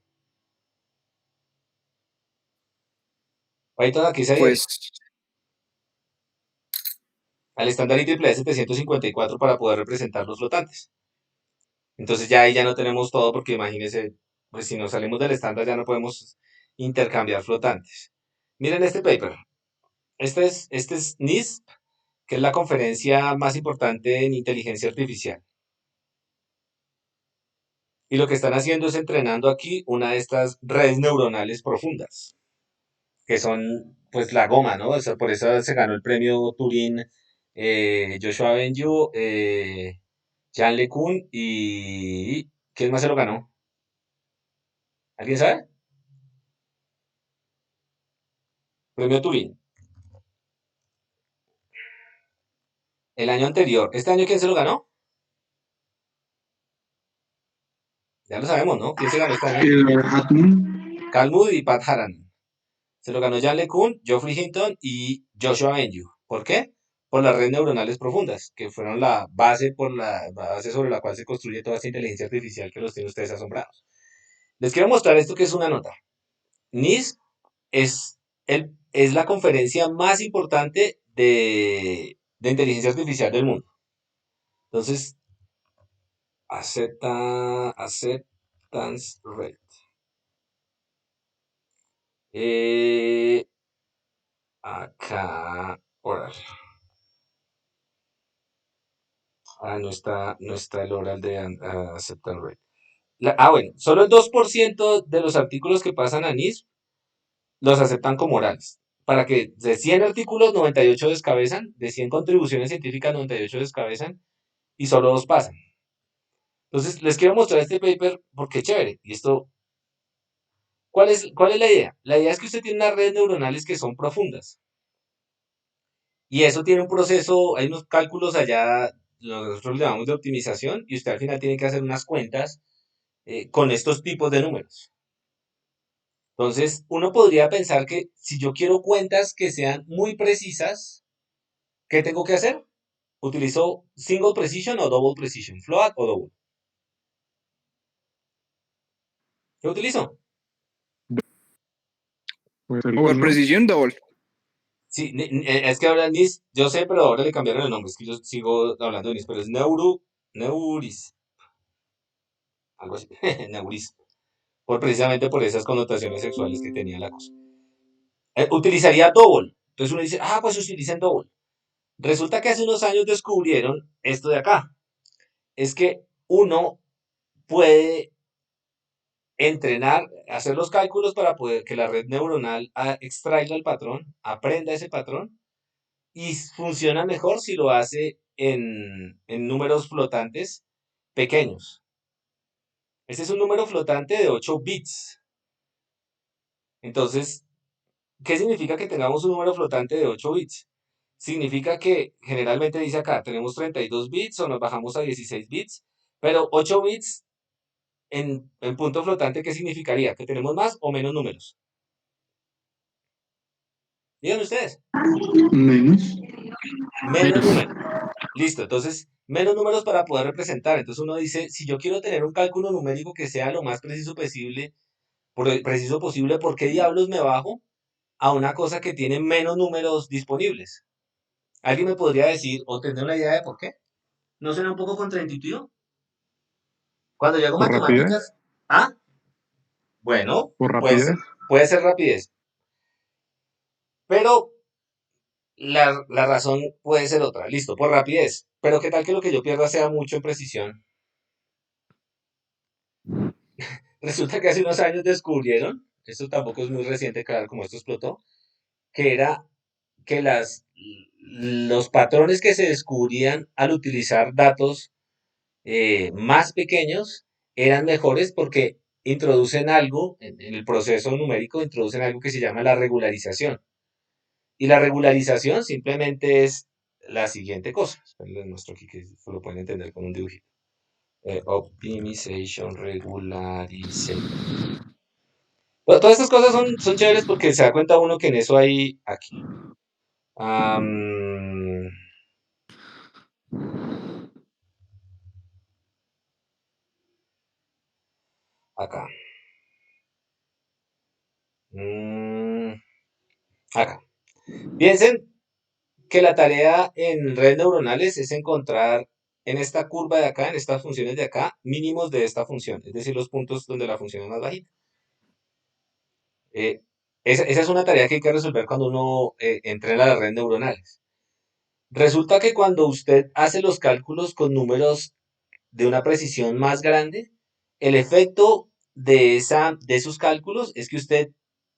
Python aquí se adhiere Pues, al estándar IEEE 754 para poder representar los flotantes. Entonces ya ahí ya no tenemos todo porque imagínense, pues si nos salimos del estándar ya no podemos intercambiar flotantes. Miren este paper. Este es NISP, que es la conferencia más importante en inteligencia artificial. Y lo que están haciendo es entrenando aquí una de estas redes neuronales profundas, que son pues la goma, ¿no? O sea, por eso se ganó el premio Turing Joshua Bengio, Jan LeCun y ¿quién más se lo ganó? ¿Alguien sabe? Premio Turing. El año anterior. ¿Este año quién se lo ganó? Ya lo sabemos, ¿no? ¿Quién se ganó este año? Cal Moody y Pat Haran. Se lo ganó Jan LeCun, Geoffrey Hinton y Joshua Bengio. ¿Por qué? Por las redes neuronales profundas, que fueron la base sobre la cual se construye toda esta inteligencia artificial que los tiene ustedes asombrados. Les quiero mostrar esto que es una nota. NISP es la conferencia más importante de inteligencia artificial del mundo. Entonces, acceptance rate. Acá, oral. No está el oral de acceptance rate. Bueno, solo el 2% de los artículos que pasan a NISP los aceptan como orales. Para que de 100 artículos, 98 descabezan, de 100 contribuciones científicas, 98 descabezan y solo 2 pasan. Entonces, les quiero mostrar este paper porque es chévere. Y esto, ¿cuál es la idea? La idea es que usted tiene unas redes neuronales que son profundas. Y eso tiene un proceso, hay unos cálculos allá, lo que nosotros le llamamos de optimización, y usted al final tiene que hacer unas cuentas con estos tipos de números. Entonces, uno podría pensar que si yo quiero cuentas que sean muy precisas, ¿qué tengo que hacer? ¿Utilizo single precision o double precision? ¿Float o double? ¿Qué utilizo? Pues el por doble, ¿no? precisión, double. Sí, es que ahora NIS, yo sé, pero ahora le cambiaron el nombre, es que yo sigo hablando de NIS, pero es Neuris, algo así, Neuris, precisamente por esas connotaciones sexuales que tenía la cosa. Utilizaría double. Entonces uno dice, pues utilicen double. Resulta que hace unos años descubrieron esto de acá. Es que uno puede entrenar, hacer los cálculos para poder que la red neuronal extraiga el patrón, aprenda ese patrón y funciona mejor si lo hace en números flotantes pequeños. Este es un número flotante de 8 bits. Entonces, ¿qué significa que tengamos un número flotante de 8 bits? Significa que generalmente dice acá, tenemos 32 bits o nos bajamos a 16 bits, pero 8 bits en punto flotante, ¿qué significaría? ¿Que tenemos más o menos números? Díganme ustedes. Menos. Menos números. Listo, entonces, menos números para poder representar. Entonces uno dice, si yo quiero tener un cálculo numérico que sea lo más preciso posible, ¿por qué diablos me bajo a una cosa que tiene menos números disponibles? ¿Alguien me podría decir o tener una idea de por qué? ¿No suena un poco contraintuitivo? Cuando yo hago Por rapidez, matemáticas, ah, bueno, por rapidez. puede ser rapidez, pero la razón puede ser otra. Listo, por rapidez. Pero ¿qué tal que lo que yo pierda sea mucho en precisión? Resulta que hace unos años descubrieron, esto tampoco es muy reciente, claro, como esto explotó, que era que los patrones que se descubrían al utilizar datos más pequeños eran mejores porque introducen algo, en el proceso numérico, introducen algo que se llama la regularización. Y la regularización simplemente es la siguiente cosa. Esperen, les muestro aquí que lo pueden entender con un dibujito. Optimization, regularization. Bueno, todas estas cosas son chéveres porque se da cuenta uno que en eso hay aquí. Am, acá. Mm, acá. Piensen que la tarea en redes neuronales es encontrar en esta curva de acá, en estas funciones de acá, mínimos de esta función, es decir, los puntos donde la función es más bajita. Eh, esa es una tarea que hay que resolver cuando uno entrena las redes neuronales. Resulta que cuando usted hace los cálculos con números de una precisión más grande, el efecto de esos cálculos es que usted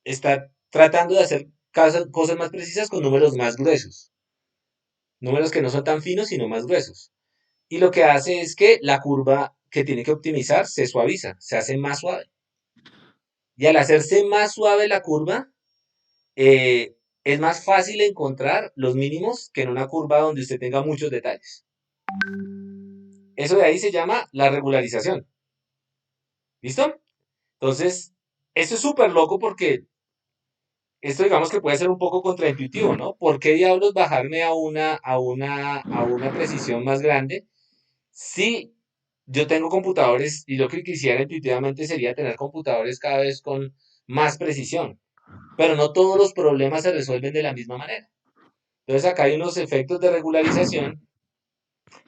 está tratando de hacer cosas más precisas con números más gruesos, números que no son tan finos, sino más gruesos. Y lo que hace es que la curva que tiene que optimizar se suaviza, se hace más suave. Y al hacerse más suave la curva, es más fácil encontrar los mínimos que en una curva donde usted tenga muchos detalles. Eso de ahí se llama la regularización. ¿Listo? Entonces, esto es súper loco porque esto digamos que puede ser un poco contraintuitivo, ¿no? ¿Por qué diablos bajarme a una precisión más grande si yo tengo computadores y lo que quisiera intuitivamente sería tener computadores cada vez con más precisión? Pero no todos los problemas se resuelven de la misma manera. Entonces acá hay unos efectos de regularización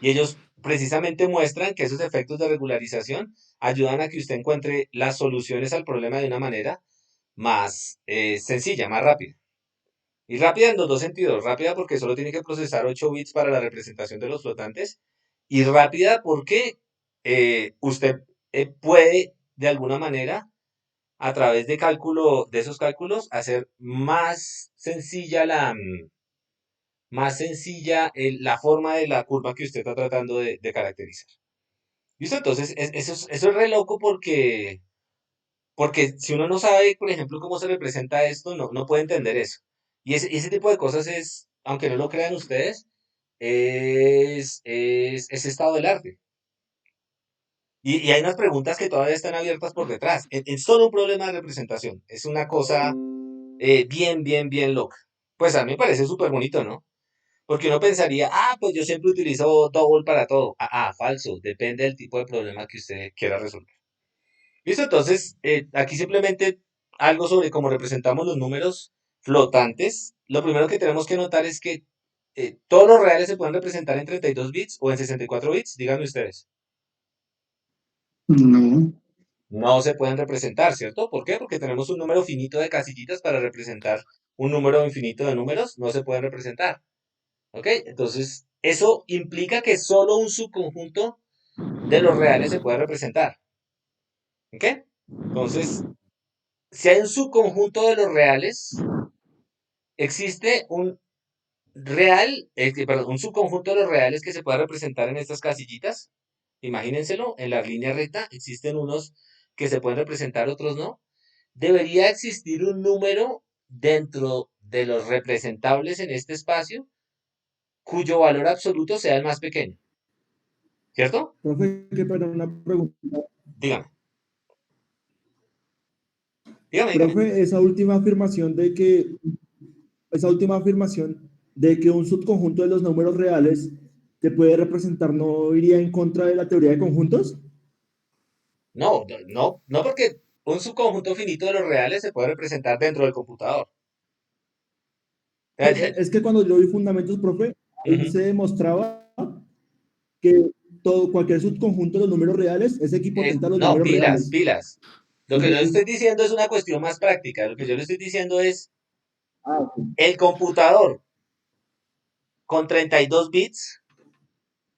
y ellos precisamente muestran que esos efectos de regularización ayudan a que usted encuentre las soluciones al problema de una manera más sencilla, más rápida. Y rápida en los dos sentidos. Rápida porque solo tiene que procesar 8 bits para la representación de los flotantes. Y rápida porque usted puede, de alguna manera, a través de esos cálculos, hacer más sencilla la forma de la curva que usted está tratando de caracterizar. ¿Listo? Entonces, eso es re loco porque si uno no sabe, por ejemplo, cómo se representa esto, no puede entender eso. Y ese tipo de cosas es, aunque no lo crean ustedes, es estado del arte. Y hay unas preguntas que todavía están abiertas por detrás. Es solo un problema de representación. Es una cosa bien, bien, bien loca. Pues a mí me parece súper bonito, ¿no? Porque uno pensaría, pues yo siempre utilizo double para todo. Falso. Depende del tipo de problema que usted quiera resolver. Listo, entonces, aquí simplemente algo sobre cómo representamos los números flotantes. Lo primero que tenemos que notar es que todos los reales se pueden representar en 32 bits o en 64 bits, díganme ustedes. No. No se pueden representar, ¿cierto? ¿Por qué? Porque tenemos un número finito de casillitas para representar un número infinito de números, no se pueden representar. ¿Ok? Entonces, eso implica que solo un subconjunto de los reales se puede representar. ¿Ok? Entonces, si hay un subconjunto de los reales, existe un perdón, un subconjunto de los reales que se puede representar en estas casillitas. Imagínenselo, en la línea recta existen unos que se pueden representar, otros no. Debería existir un número dentro de los representables en este espacio cuyo valor absoluto sea el más pequeño. ¿Cierto? Profe, que para una pregunta. Dígame. Dígame, dígame. Profe, esa última afirmación de que un subconjunto de los números reales te puede representar, ¿no iría en contra de la teoría de conjuntos? No, no, no porque un subconjunto finito de los reales se puede representar dentro del computador. Es que cuando yo vi fundamentos, profe, ahí se demostraba que cualquier subconjunto de los números reales es equipotente a los No, números pilas, reales. pilas. Lo que yo le Entonces, estoy diciendo es una cuestión más práctica. Lo que yo le estoy diciendo es, ok. el computador con 32 bits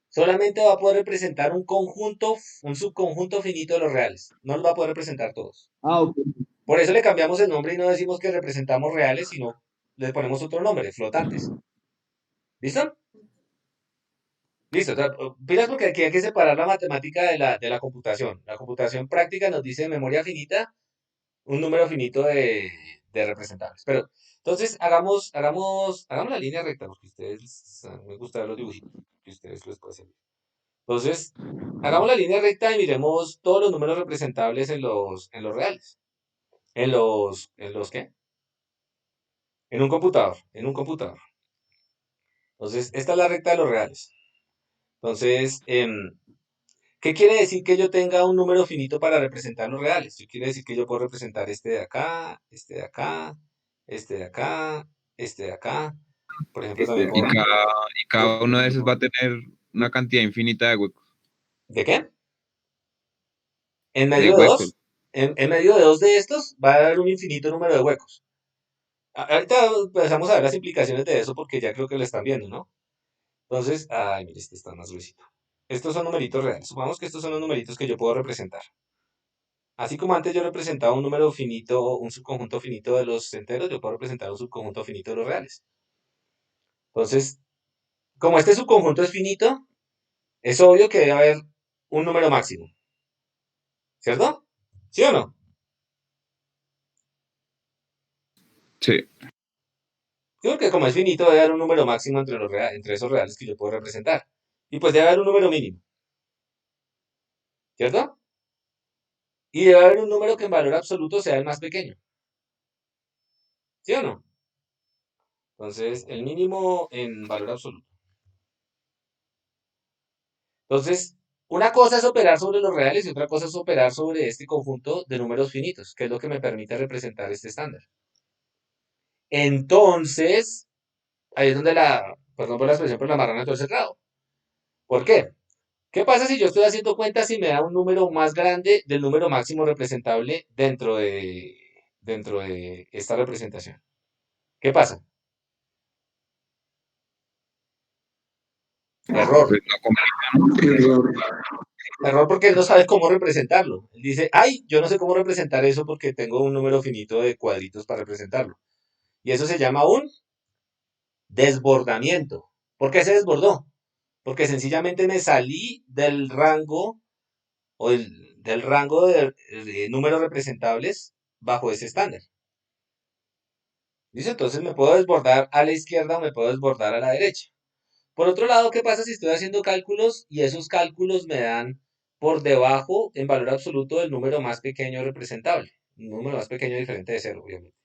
solamente va a poder representar un conjunto, un subconjunto finito de los reales. No los va a poder representar todos. Ok. Por eso le cambiamos el nombre y no decimos que representamos reales, sino le ponemos otro nombre, flotantes. ¿Listo? Listo. Pilas porque aquí hay que separar la matemática de la computación. La computación práctica nos dice memoria finita, un número finito de representables. Pero, entonces, hagamos la línea recta, porque ustedes, me gustan los dibujitos, que ustedes les pueden servir. Entonces, hagamos la línea recta y miremos todos los números representables en los reales. ¿En los qué? En un computador. Entonces, esta es la recta de los reales. Entonces, ¿qué quiere decir que yo tenga un número finito para representar los reales? Quiere decir que yo puedo representar este de acá, este de acá, este de acá, este de acá. Por ejemplo, también Y puedo... cada uno de esos va a tener una cantidad infinita de huecos. ¿De qué? En De medio de huecos. dos, en medio de dos de estos va a haber un infinito número de huecos. Ahorita empezamos a ver las implicaciones de eso porque ya creo que lo están viendo, ¿no? Entonces, ay, mire, este está más gruesito. Estos son numeritos reales. Supongamos que estos son los numeritos que yo puedo representar. Así como antes yo representaba un número finito, un subconjunto finito de los enteros, yo puedo representar un subconjunto finito de los reales. Entonces, como este subconjunto es finito, es obvio que debe haber un número máximo. ¿Cierto? ¿Sí o no? Sí. Sí, porque como es finito, debe haber un número máximo entre esos reales que yo puedo representar. Y pues debe haber un número mínimo. ¿Cierto? Y debe haber un número que en valor absoluto sea el más pequeño. ¿Sí o no? Entonces, el mínimo en valor absoluto. Entonces, una cosa es operar sobre los reales y otra cosa es operar sobre este conjunto de números finitos, que es lo que me permite representar este estándar. Entonces, ahí es donde perdón por la expresión, pero la marrana todo cerrado. ¿Por qué? ¿Qué pasa si yo estoy haciendo cuentas y me da un número más grande del número máximo representable dentro de esta representación? ¿Qué pasa? Error. Pues Error porque él no sabe cómo representarlo. Él dice, ay, yo no sé cómo representar eso porque tengo un número finito de cuadritos para representarlo. Y eso se llama un desbordamiento. ¿Por qué se desbordó? Porque sencillamente me salí del rango o del rango de números representables bajo ese estándar. ¿Listo? Entonces me puedo desbordar a la izquierda o me puedo desbordar a la derecha. Por otro lado, ¿qué pasa si estoy haciendo cálculos y esos cálculos me dan por debajo en valor absoluto del número más pequeño representable? Un número más pequeño diferente de cero, obviamente.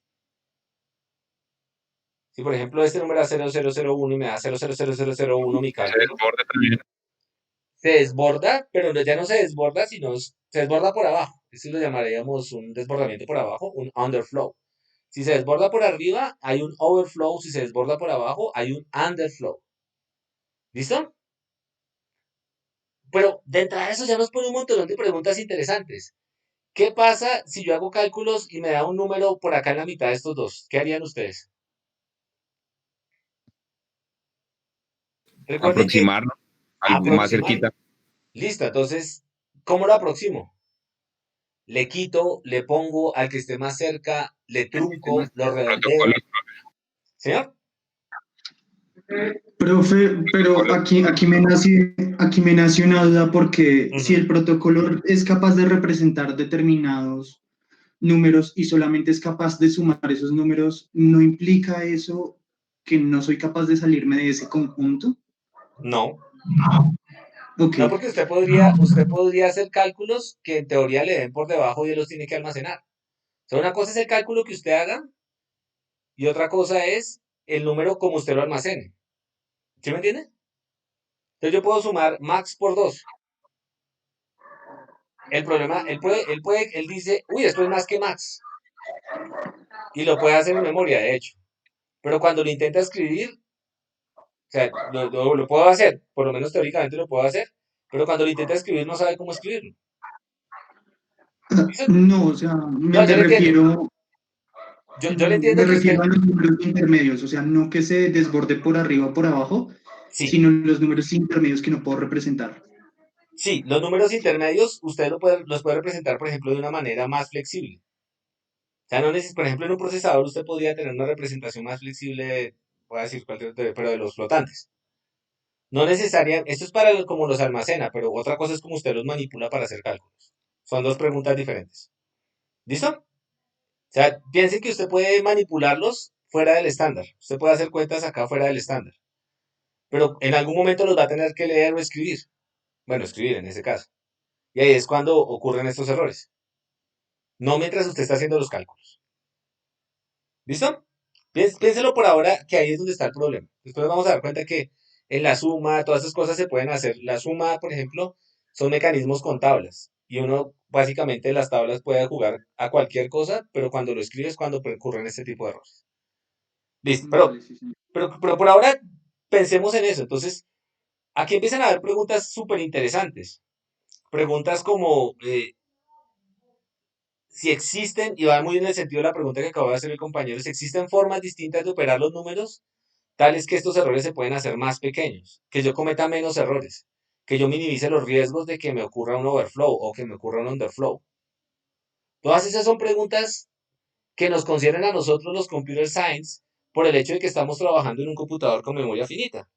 Si por ejemplo este número da 0001 y me da 0,00001 mi cálculo, se desborda, pero ya no se desborda, sino se desborda por abajo. Eso lo llamaríamos un desbordamiento por abajo, un underflow. Si se desborda por arriba, hay un overflow. Si se desborda por abajo, hay un underflow. ¿Listo? Pero de entrada eso ya nos pone un montón de preguntas interesantes. ¿Qué pasa si yo hago cálculos y me da un número por acá en la mitad de estos dos? ¿Qué harían ustedes? Recuerden que Aproximar, ¿no? Algo más aproximar. cerquita. Listo, entonces, ¿cómo lo aproximo? Le quito, le pongo al que esté más cerca, le trunco, lo redondeo. Protocolo. ¿Señor? Profe, pero aquí me nace una duda porque si el protocolo es capaz de representar determinados números y solamente es capaz de sumar esos números, ¿no implica eso que no soy capaz de salirme de ese conjunto? No. Ok. No, porque usted podría hacer cálculos que en teoría le den por debajo y él los tiene que almacenar. O sea, una cosa es el cálculo que usted haga y otra cosa es el número como usted lo almacene. ¿Sí me entiende? Entonces yo puedo sumar max por 2. El problema, él dice, uy, esto es más que max. Y lo puede hacer en memoria, de hecho. Pero cuando lo intenta escribir, o sea, lo puedo hacer, por lo menos teóricamente lo puedo hacer, pero cuando lo intenta escribir no sabe cómo escribirlo. ¿Listo? No, o sea, No, yo le entiendo. Yo le entiendo me que refiero usted, a los números intermedios, o sea, no que se desborde por arriba o por abajo, sí, sino los números intermedios que no puedo representar. sí, los números intermedios usted los puede representar, por ejemplo, de una manera más flexible. O sea, no por ejemplo, en un procesador usted podría tener una representación más flexible, voy a decir cualquier, pero de los flotantes. No necesariamente, esto es para como los almacena, pero otra cosa es como usted los manipula para hacer cálculos. Son dos preguntas diferentes. ¿Listo? O sea, piensen que usted puede manipularlos fuera del estándar. Usted puede hacer cuentas acá fuera del estándar. Pero en algún momento los va a tener que leer o escribir. Bueno, escribir en ese caso. Y ahí es cuando ocurren estos errores. No mientras usted está haciendo los cálculos. ¿Listo? Piénselo por ahora que ahí es donde está el problema. Después vamos a dar cuenta que en la suma, todas esas cosas se pueden hacer. La suma, por ejemplo, son mecanismos con tablas. Y uno, básicamente, en las tablas puede jugar a cualquier cosa, pero cuando lo escribes, cuando ocurren este tipo de errores. Listo. Vale, sí, sí. Pero por ahora pensemos en eso. Entonces, aquí empiezan a haber preguntas súper interesantes. Preguntas como si existen, y va muy en el sentido de la pregunta que acabo de hacer el compañero, si existen formas distintas de operar los números, tales que estos errores se pueden hacer más pequeños, que yo cometa menos errores, que yo minimice los riesgos de que me ocurra un overflow o que me ocurra un underflow. Todas esas son preguntas que nos conciernen a nosotros los computer science por el hecho de que estamos trabajando en un computador con memoria finita.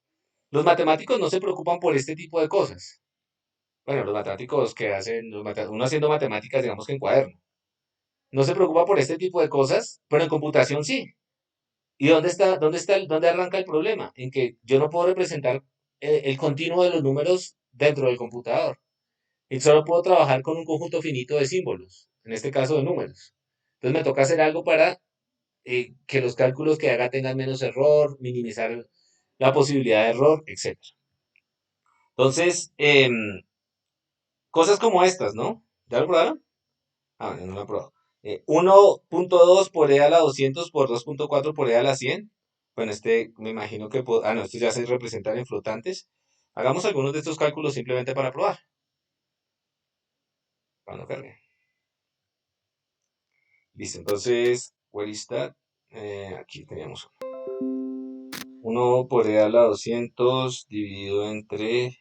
Los matemáticos no se preocupan por este tipo de cosas. Bueno, los matemáticos que hacen, uno haciendo matemáticas, digamos que en cuaderno, no se preocupa por este tipo de cosas, pero en computación sí. ¿Y dónde arranca el problema? En que yo no puedo representar el continuo de los números dentro del computador. Y solo puedo trabajar con un conjunto finito de símbolos, en este caso de números. Entonces me toca hacer algo para que los cálculos que haga tengan menos error, minimizar la posibilidad de error, etc. Entonces, cosas como estas, ¿no? ¿Ya lo probaron? Ah, no lo he probado. 1.2 por e a la 200 por 2.4 por e a la 100. Bueno, me imagino que... no, esto ya se representan en flotantes. Hagamos algunos de estos cálculos simplemente para probar. Cuando cargue. Listo, entonces, where is that? Aquí teníamos 1 por e a la 200 dividido entre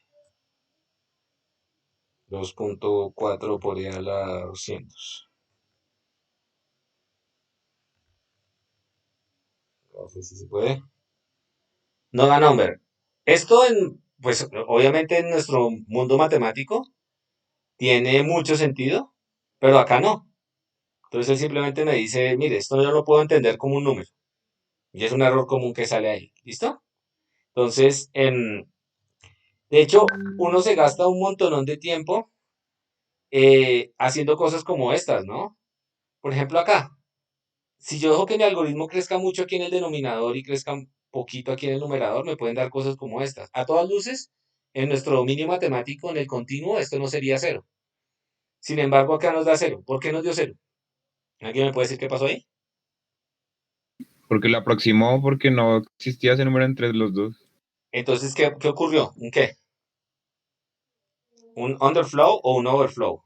2.4 por e a la 200. No sé si se puede. No da number. Esto, pues obviamente en nuestro mundo matemático tiene mucho sentido, pero acá no. Entonces él simplemente me dice, mire, esto yo lo puedo entender como un número. Y es un error común que sale ahí. ¿Listo? Entonces, de hecho, uno se gasta un montonón de tiempo haciendo cosas como estas, ¿no? Por ejemplo, acá, si yo dejo que mi algoritmo crezca mucho aquí en el denominador y crezca un poquito aquí en el numerador, me pueden dar cosas como estas. A todas luces, en nuestro dominio matemático, en el continuo, esto no sería cero. Sin embargo, acá nos da cero. ¿Por qué nos dio cero? ¿Alguien me puede decir qué pasó ahí? Porque lo aproximó porque no existía ese número entre los dos. Entonces, ¿qué ocurrió? ¿Un qué? ¿Un underflow o un overflow?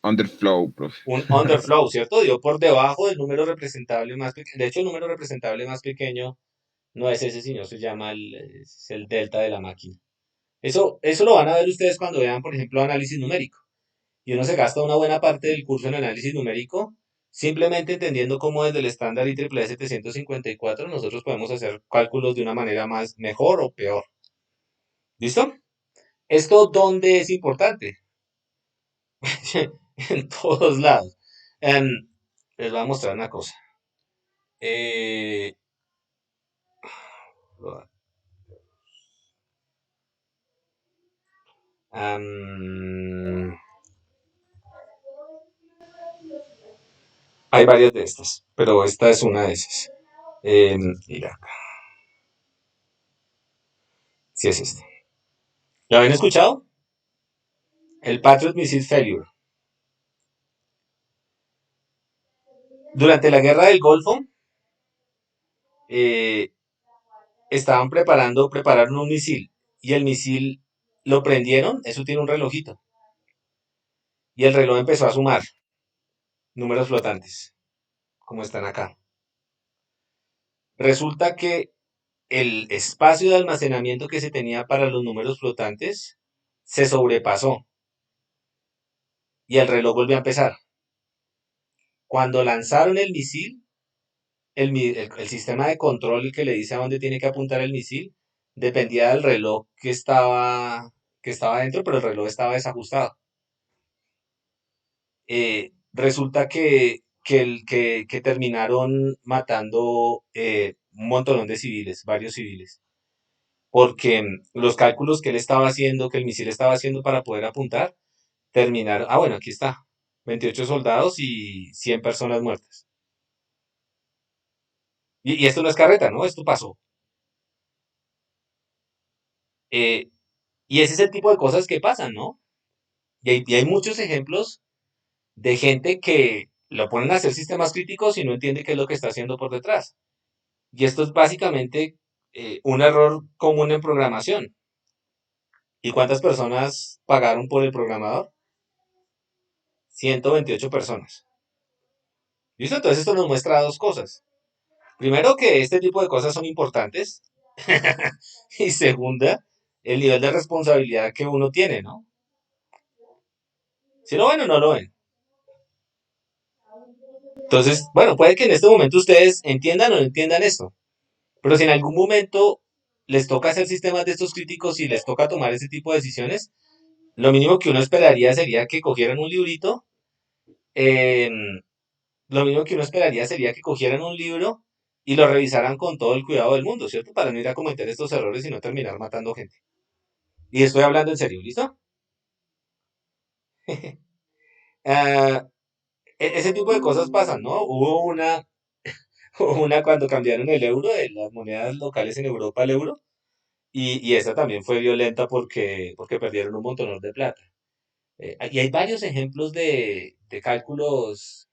Underflow, profe. Un underflow, ¿cierto? Dio por debajo del número representable más pequeño. De hecho, el número representable más pequeño No es ese, sino se llama es el delta de la máquina. Eso lo van a ver ustedes cuando vean, por ejemplo, análisis numérico. Y uno se gasta una buena parte del curso en análisis numérico, simplemente entendiendo cómo desde el estándar IEEE 754 nosotros podemos hacer cálculos de una manera más mejor o peor. ¿Listo? ¿Esto dónde es importante? En todos lados. Les voy a mostrar una cosa. Eh, am, hay varias de estas, pero esta es una de esas. Mira, si es esta. ¿La habían escuchado? El Patriot Missile Failure. Durante la guerra del Golfo, eh, prepararon un misil y el misil lo prendieron, eso tiene un relojito, y el reloj empezó a sumar números flotantes, como están acá. Resulta que el espacio de almacenamiento que se tenía para los números flotantes se sobrepasó y el reloj volvió a empezar. Cuando lanzaron el misil, el sistema de control que le dice a dónde tiene que apuntar el misil dependía del reloj que estaba dentro, pero el reloj estaba desajustado. Resulta que terminaron matando un montón de civiles, varios civiles, porque los cálculos que él estaba haciendo, que el misil estaba haciendo para poder apuntar, terminaron, bueno, aquí está, 28 soldados y 100 personas muertas. Y esto no es carreta, ¿no? Esto pasó. Eh, y ese es el tipo de cosas que pasan, ¿no? Y hay muchos ejemplos de gente que lo ponen a hacer sistemas críticos y no entiende qué es lo que está haciendo por detrás. Y esto es básicamente un error común en programación. ¿Y cuántas personas pagaron por el programador? 128 personas. ¿Listo? Entonces esto nos muestra dos cosas. Primero, que este tipo de cosas son importantes. Y segunda, el nivel de responsabilidad que uno tiene, ¿no? Si lo ven o no lo ven. Entonces, bueno, puede que en este momento ustedes entiendan o no entiendan esto. Pero si en algún momento les toca hacer sistemas de estos críticos y les toca tomar ese tipo de decisiones, lo mínimo que uno esperaría sería que cogieran un librito. eh, lo mínimo que uno esperaría sería que cogieran un libro y lo revisaran con todo el cuidado del mundo, ¿cierto? Para no ir a cometer estos errores y no terminar matando gente. Y estoy hablando en serio, ¿listo? Ah, ese tipo de cosas pasan, ¿no? Hubo una cuando cambiaron el euro, de las monedas locales en Europa al euro, y esa también fue violenta porque perdieron un montón de plata. Y hay varios ejemplos de cálculos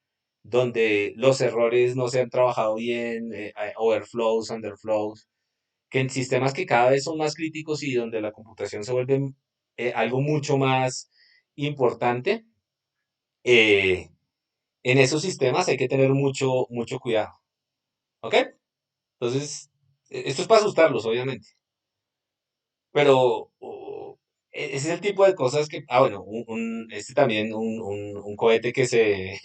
donde los errores no se han trabajado bien, hay overflows, underflows, que en sistemas que cada vez son más críticos y donde la computación se vuelve algo mucho más importante. En esos sistemas hay que tener mucho, mucho cuidado. ¿Ok? Entonces, esto es para asustarlos, obviamente. Pero ese es el tipo de cosas que, bueno, este también, un cohete que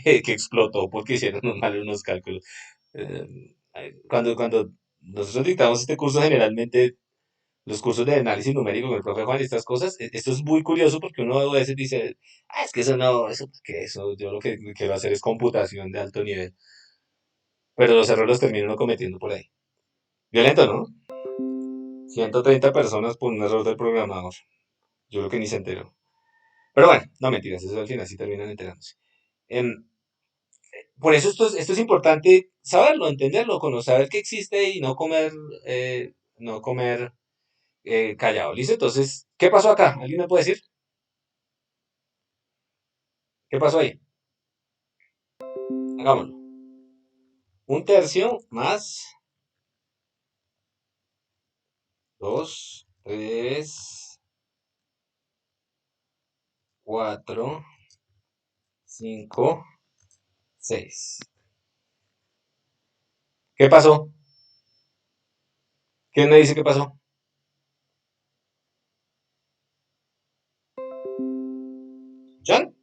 explotó porque hicieron mal unos cálculos. Cuando nosotros dictamos este curso, generalmente los cursos de análisis numérico con el profe Juan y estas cosas, esto es muy curioso porque uno a veces dice, es que eso no, eso, yo lo que quiero hacer es computación de alto nivel. Pero los errores los termino cometiendo por ahí. Violento, ¿no? 130 personas por un error del programador. Yo creo que ni se enteró. Pero bueno, no mentiras, eso al final sí terminan enterándose. Em, por eso esto es importante saberlo, entenderlo, saber que existe y no comer callado. ¿Listo? Entonces, ¿qué pasó acá? ¿Alguien me puede decir? ¿Qué pasó ahí? Hagámoslo. Un tercio más 2, 3, 4, 5, 6. ¿Qué pasó? ¿Quién me dice qué pasó? ¿John?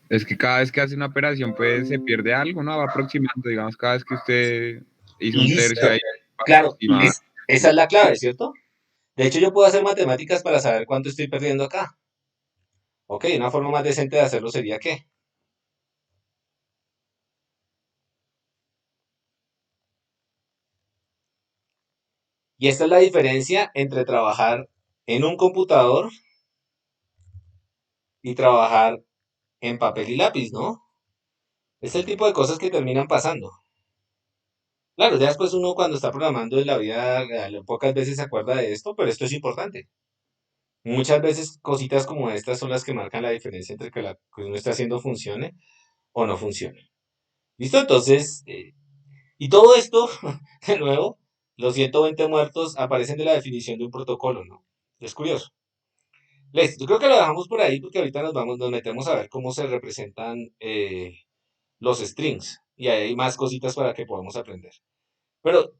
Es que cada vez que hace una operación, pues se pierde algo, ¿no? Va aproximando, digamos, cada vez que usted hizo un tercio Listo. ahí, Claro, aproximar. esa es la clave, ¿cierto? De hecho, yo puedo hacer matemáticas para saber cuánto estoy perdiendo acá. Ok, una forma más decente de hacerlo sería ¿qué? Y esta es la diferencia entre trabajar en un computador y trabajar en papel y lápiz, ¿no? Es el tipo de cosas que terminan pasando. Claro, ya después uno cuando está programando en la vida real, pocas veces se acuerda de esto, pero esto es importante. Muchas veces cositas como estas son las que marcan la diferencia entre que lo que uno está haciendo funcione o no funcione. ¿Listo? Entonces, y todo esto, de nuevo, los 120 muertos aparecen de la definición de un protocolo, ¿no? Es curioso. Les, yo creo que lo dejamos por ahí porque ahorita nos metemos a ver cómo se representan los strings. Y ahí hay más cositas para que podamos aprender. Pero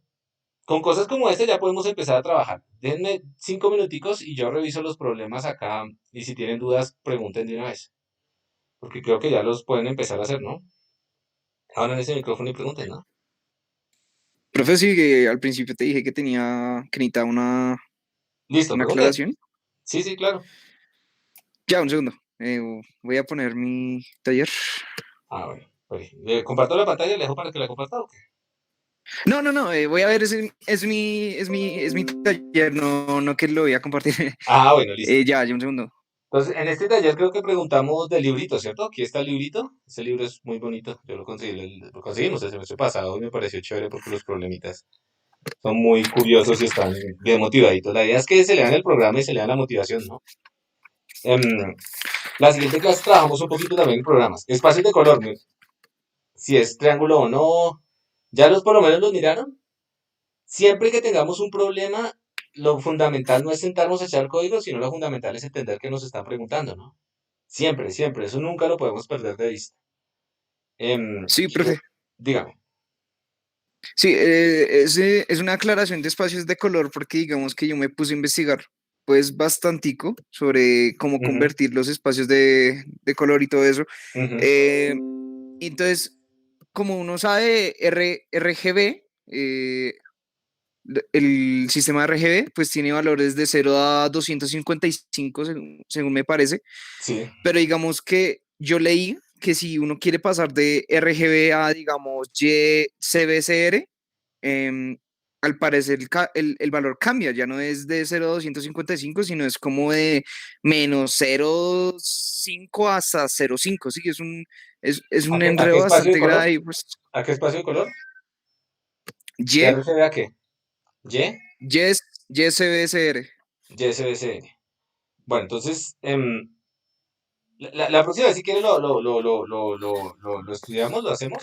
con cosas como esta ya podemos empezar a trabajar. Denme 5 minuticos y yo reviso los problemas acá. Y si tienen dudas, pregunten de una vez. Porque creo que ya los pueden empezar a hacer, ¿no? Abran ese micrófono y pregunten, ¿no? Profe, sí, que al principio te dije que necesitaba Listo, una pregunten. aclaración. Sí, sí, claro. Ya, un segundo. Voy a poner mi taller. Ah, bueno. Oye, ¿le comparto la pantalla? ¿Le dejo para que la comparta o qué? No, voy a ver, es mi taller, no que lo voy a compartir. Ah, bueno, listo. Ya, un segundo. Entonces, en este taller creo que preguntamos del librito, ¿cierto? Aquí está el librito. Ese libro es muy bonito. Yo lo conseguí, lo conseguimos el semestre pasado y me pareció chévere porque los problemitas son muy curiosos y están bien motivaditos. La idea es que se lean el programa y se lean la motivación, ¿no? La siguiente clase trabajamos un poquito también en programas. Espacios de color, ¿no? Si es triángulo o no. ¿Ya los por lo menos los miraron? Siempre que tengamos un problema, lo fundamental no es sentarnos a echar código, sino lo fundamental es entender qué nos están preguntando, ¿no? Siempre, siempre. Eso nunca lo podemos perder de vista. Sí, profe. Dígame. Sí, es una aclaración de espacios de color porque digamos que yo me puse a investigar pues bastantico sobre cómo Ujú, convertir los espacios de color y todo eso. ujú. Eh, y entonces, como uno sabe, RGB, el sistema RGB, pues tiene valores de 0 a 255, según me parece, Sí. pero digamos que yo leí que si uno quiere pasar de RGB a, digamos, YCBCR, em, al parecer el valor cambia, ya no es de 0 a 255, sino es como de -0,5 hasta 0,5, sí, es un A qué enredo espacio de bastante color? grave y pues ¿A qué espacio de color? ¿De Y, RGB a qué? ¿Y? YSBSR. YSBCN. Bueno, entonces, la próxima vez si quiere lo estudiamos, lo hacemos.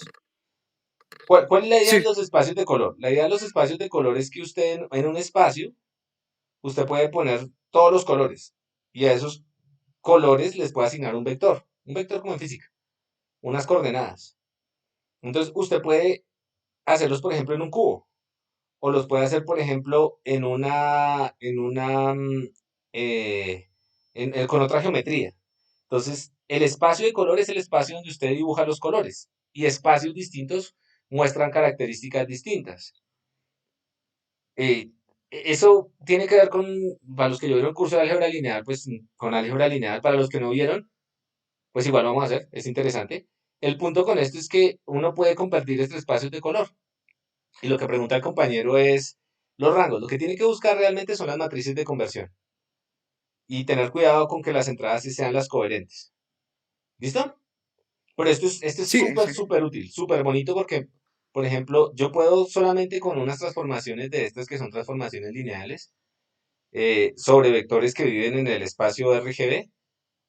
¿Cuál es la idea de Sí, los espacios de color? La idea de los espacios de color es que usted en un espacio, usted puede poner todos los colores y a esos colores les puede asignar un vector como en física, unas coordenadas. Entonces, usted puede hacerlos, por ejemplo, en un cubo o los puede hacer, por ejemplo, eh, con otra geometría. Entonces, el espacio de color es el espacio donde usted dibuja los colores y espacios distintos muestran características distintas. Eh, Eso tiene que ver con, para los que yo vieron el curso de álgebra lineal, pues con álgebra lineal, para los que no vieron, pues igual lo vamos a hacer, es interesante. El punto con esto es que uno puede convertir estos espacios de color. Y lo que pregunta el compañero es los rangos. Lo que tiene que buscar realmente son las matrices de conversión. Y tener cuidado con que las entradas sí sean las coherentes. ¿Listo? Pero esto es sí, súper, sí. súper útil, súper bonito porque, por ejemplo, yo puedo solamente con unas transformaciones de estas que son transformaciones lineales sobre vectores que viven en el espacio RGB,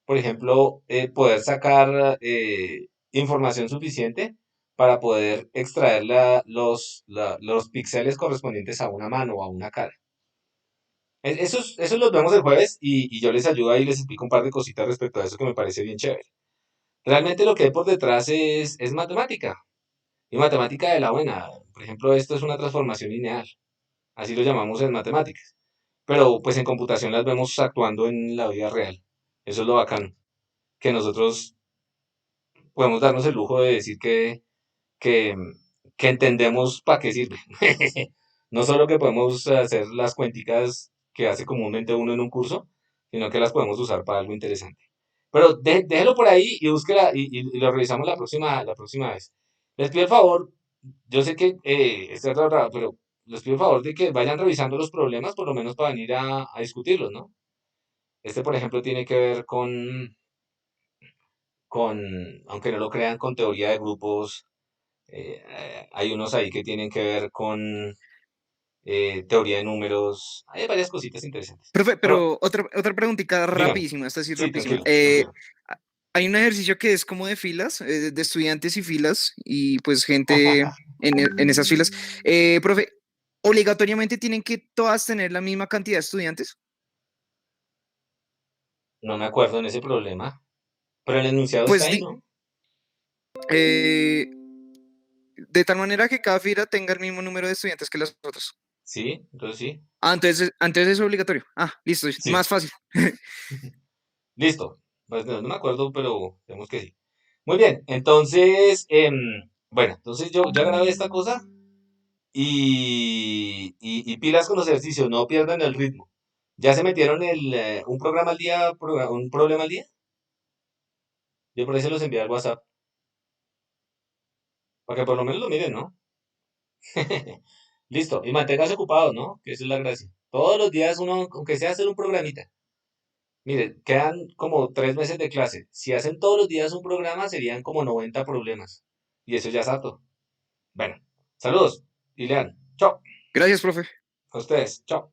por ejemplo, poder sacar información suficiente para poder extraer los píxeles correspondientes a una mano o a una cara. Esos los vemos el jueves y yo les ayudo ahí y les explico un par de cositas respecto a eso que me parece bien chévere. Realmente lo que hay por detrás es matemática. Y matemática de la buena. Por ejemplo, esto es una transformación lineal. Así lo llamamos en matemáticas. Pero pues en computación las vemos actuando en la vida real. Eso es lo bacano. Que nosotros podemos darnos el lujo de decir que, que entendemos para qué sirve. No solo que podemos hacer las cuenticas que hace comúnmente uno en un curso, sino que las podemos usar para algo interesante. Pero déjelo por ahí y búsquela y lo revisamos la próxima vez. Les pido el favor, yo sé que está raro, pero les pido el favor de que vayan revisando los problemas, por lo menos para venir a discutirlos, ¿no? Este, por ejemplo, tiene que ver aunque no lo crean, con teoría de grupos. Hay unos ahí que tienen que ver con teoría de números. Hay varias cositas interesantes. Profe, Pero, pero otra preguntita dígame. rapidísima, esta sí Sí, rapidísima. tranquilo, tranquilo. Hay un ejercicio que es como de filas, de estudiantes y filas, y pues gente en esas filas. Profe, ¿obligatoriamente tienen que todas tener la misma cantidad de estudiantes? No me acuerdo en ese problema. Pero el enunciado está Pues ahí, ¿no? eh, de tal manera que cada fila tenga el mismo número de estudiantes que las otras. Sí, entonces sí. Antes es obligatorio. Ah, listo, Sí. más fácil. Listo. Pues no me acuerdo, pero vemos que sí. Muy bien, entonces, bueno, entonces yo ya grabé esta cosa y pilas con los ejercicios, no pierdan el ritmo. ¿Ya se metieron un programa al día, un problema al día? Yo por ahí se los envié al WhatsApp, para que por lo menos lo miren, ¿no? Listo, y manténgase ocupados, ¿no? Que esa es la gracia. Todos los días uno, aunque sea hacer un programita. Miren, quedan como 3 meses de clase. Si hacen todos los días un programa, serían como 90 problemas. Y eso ya es harto. Bueno, saludos y lean. Chao. Gracias, profe. A ustedes. Chao.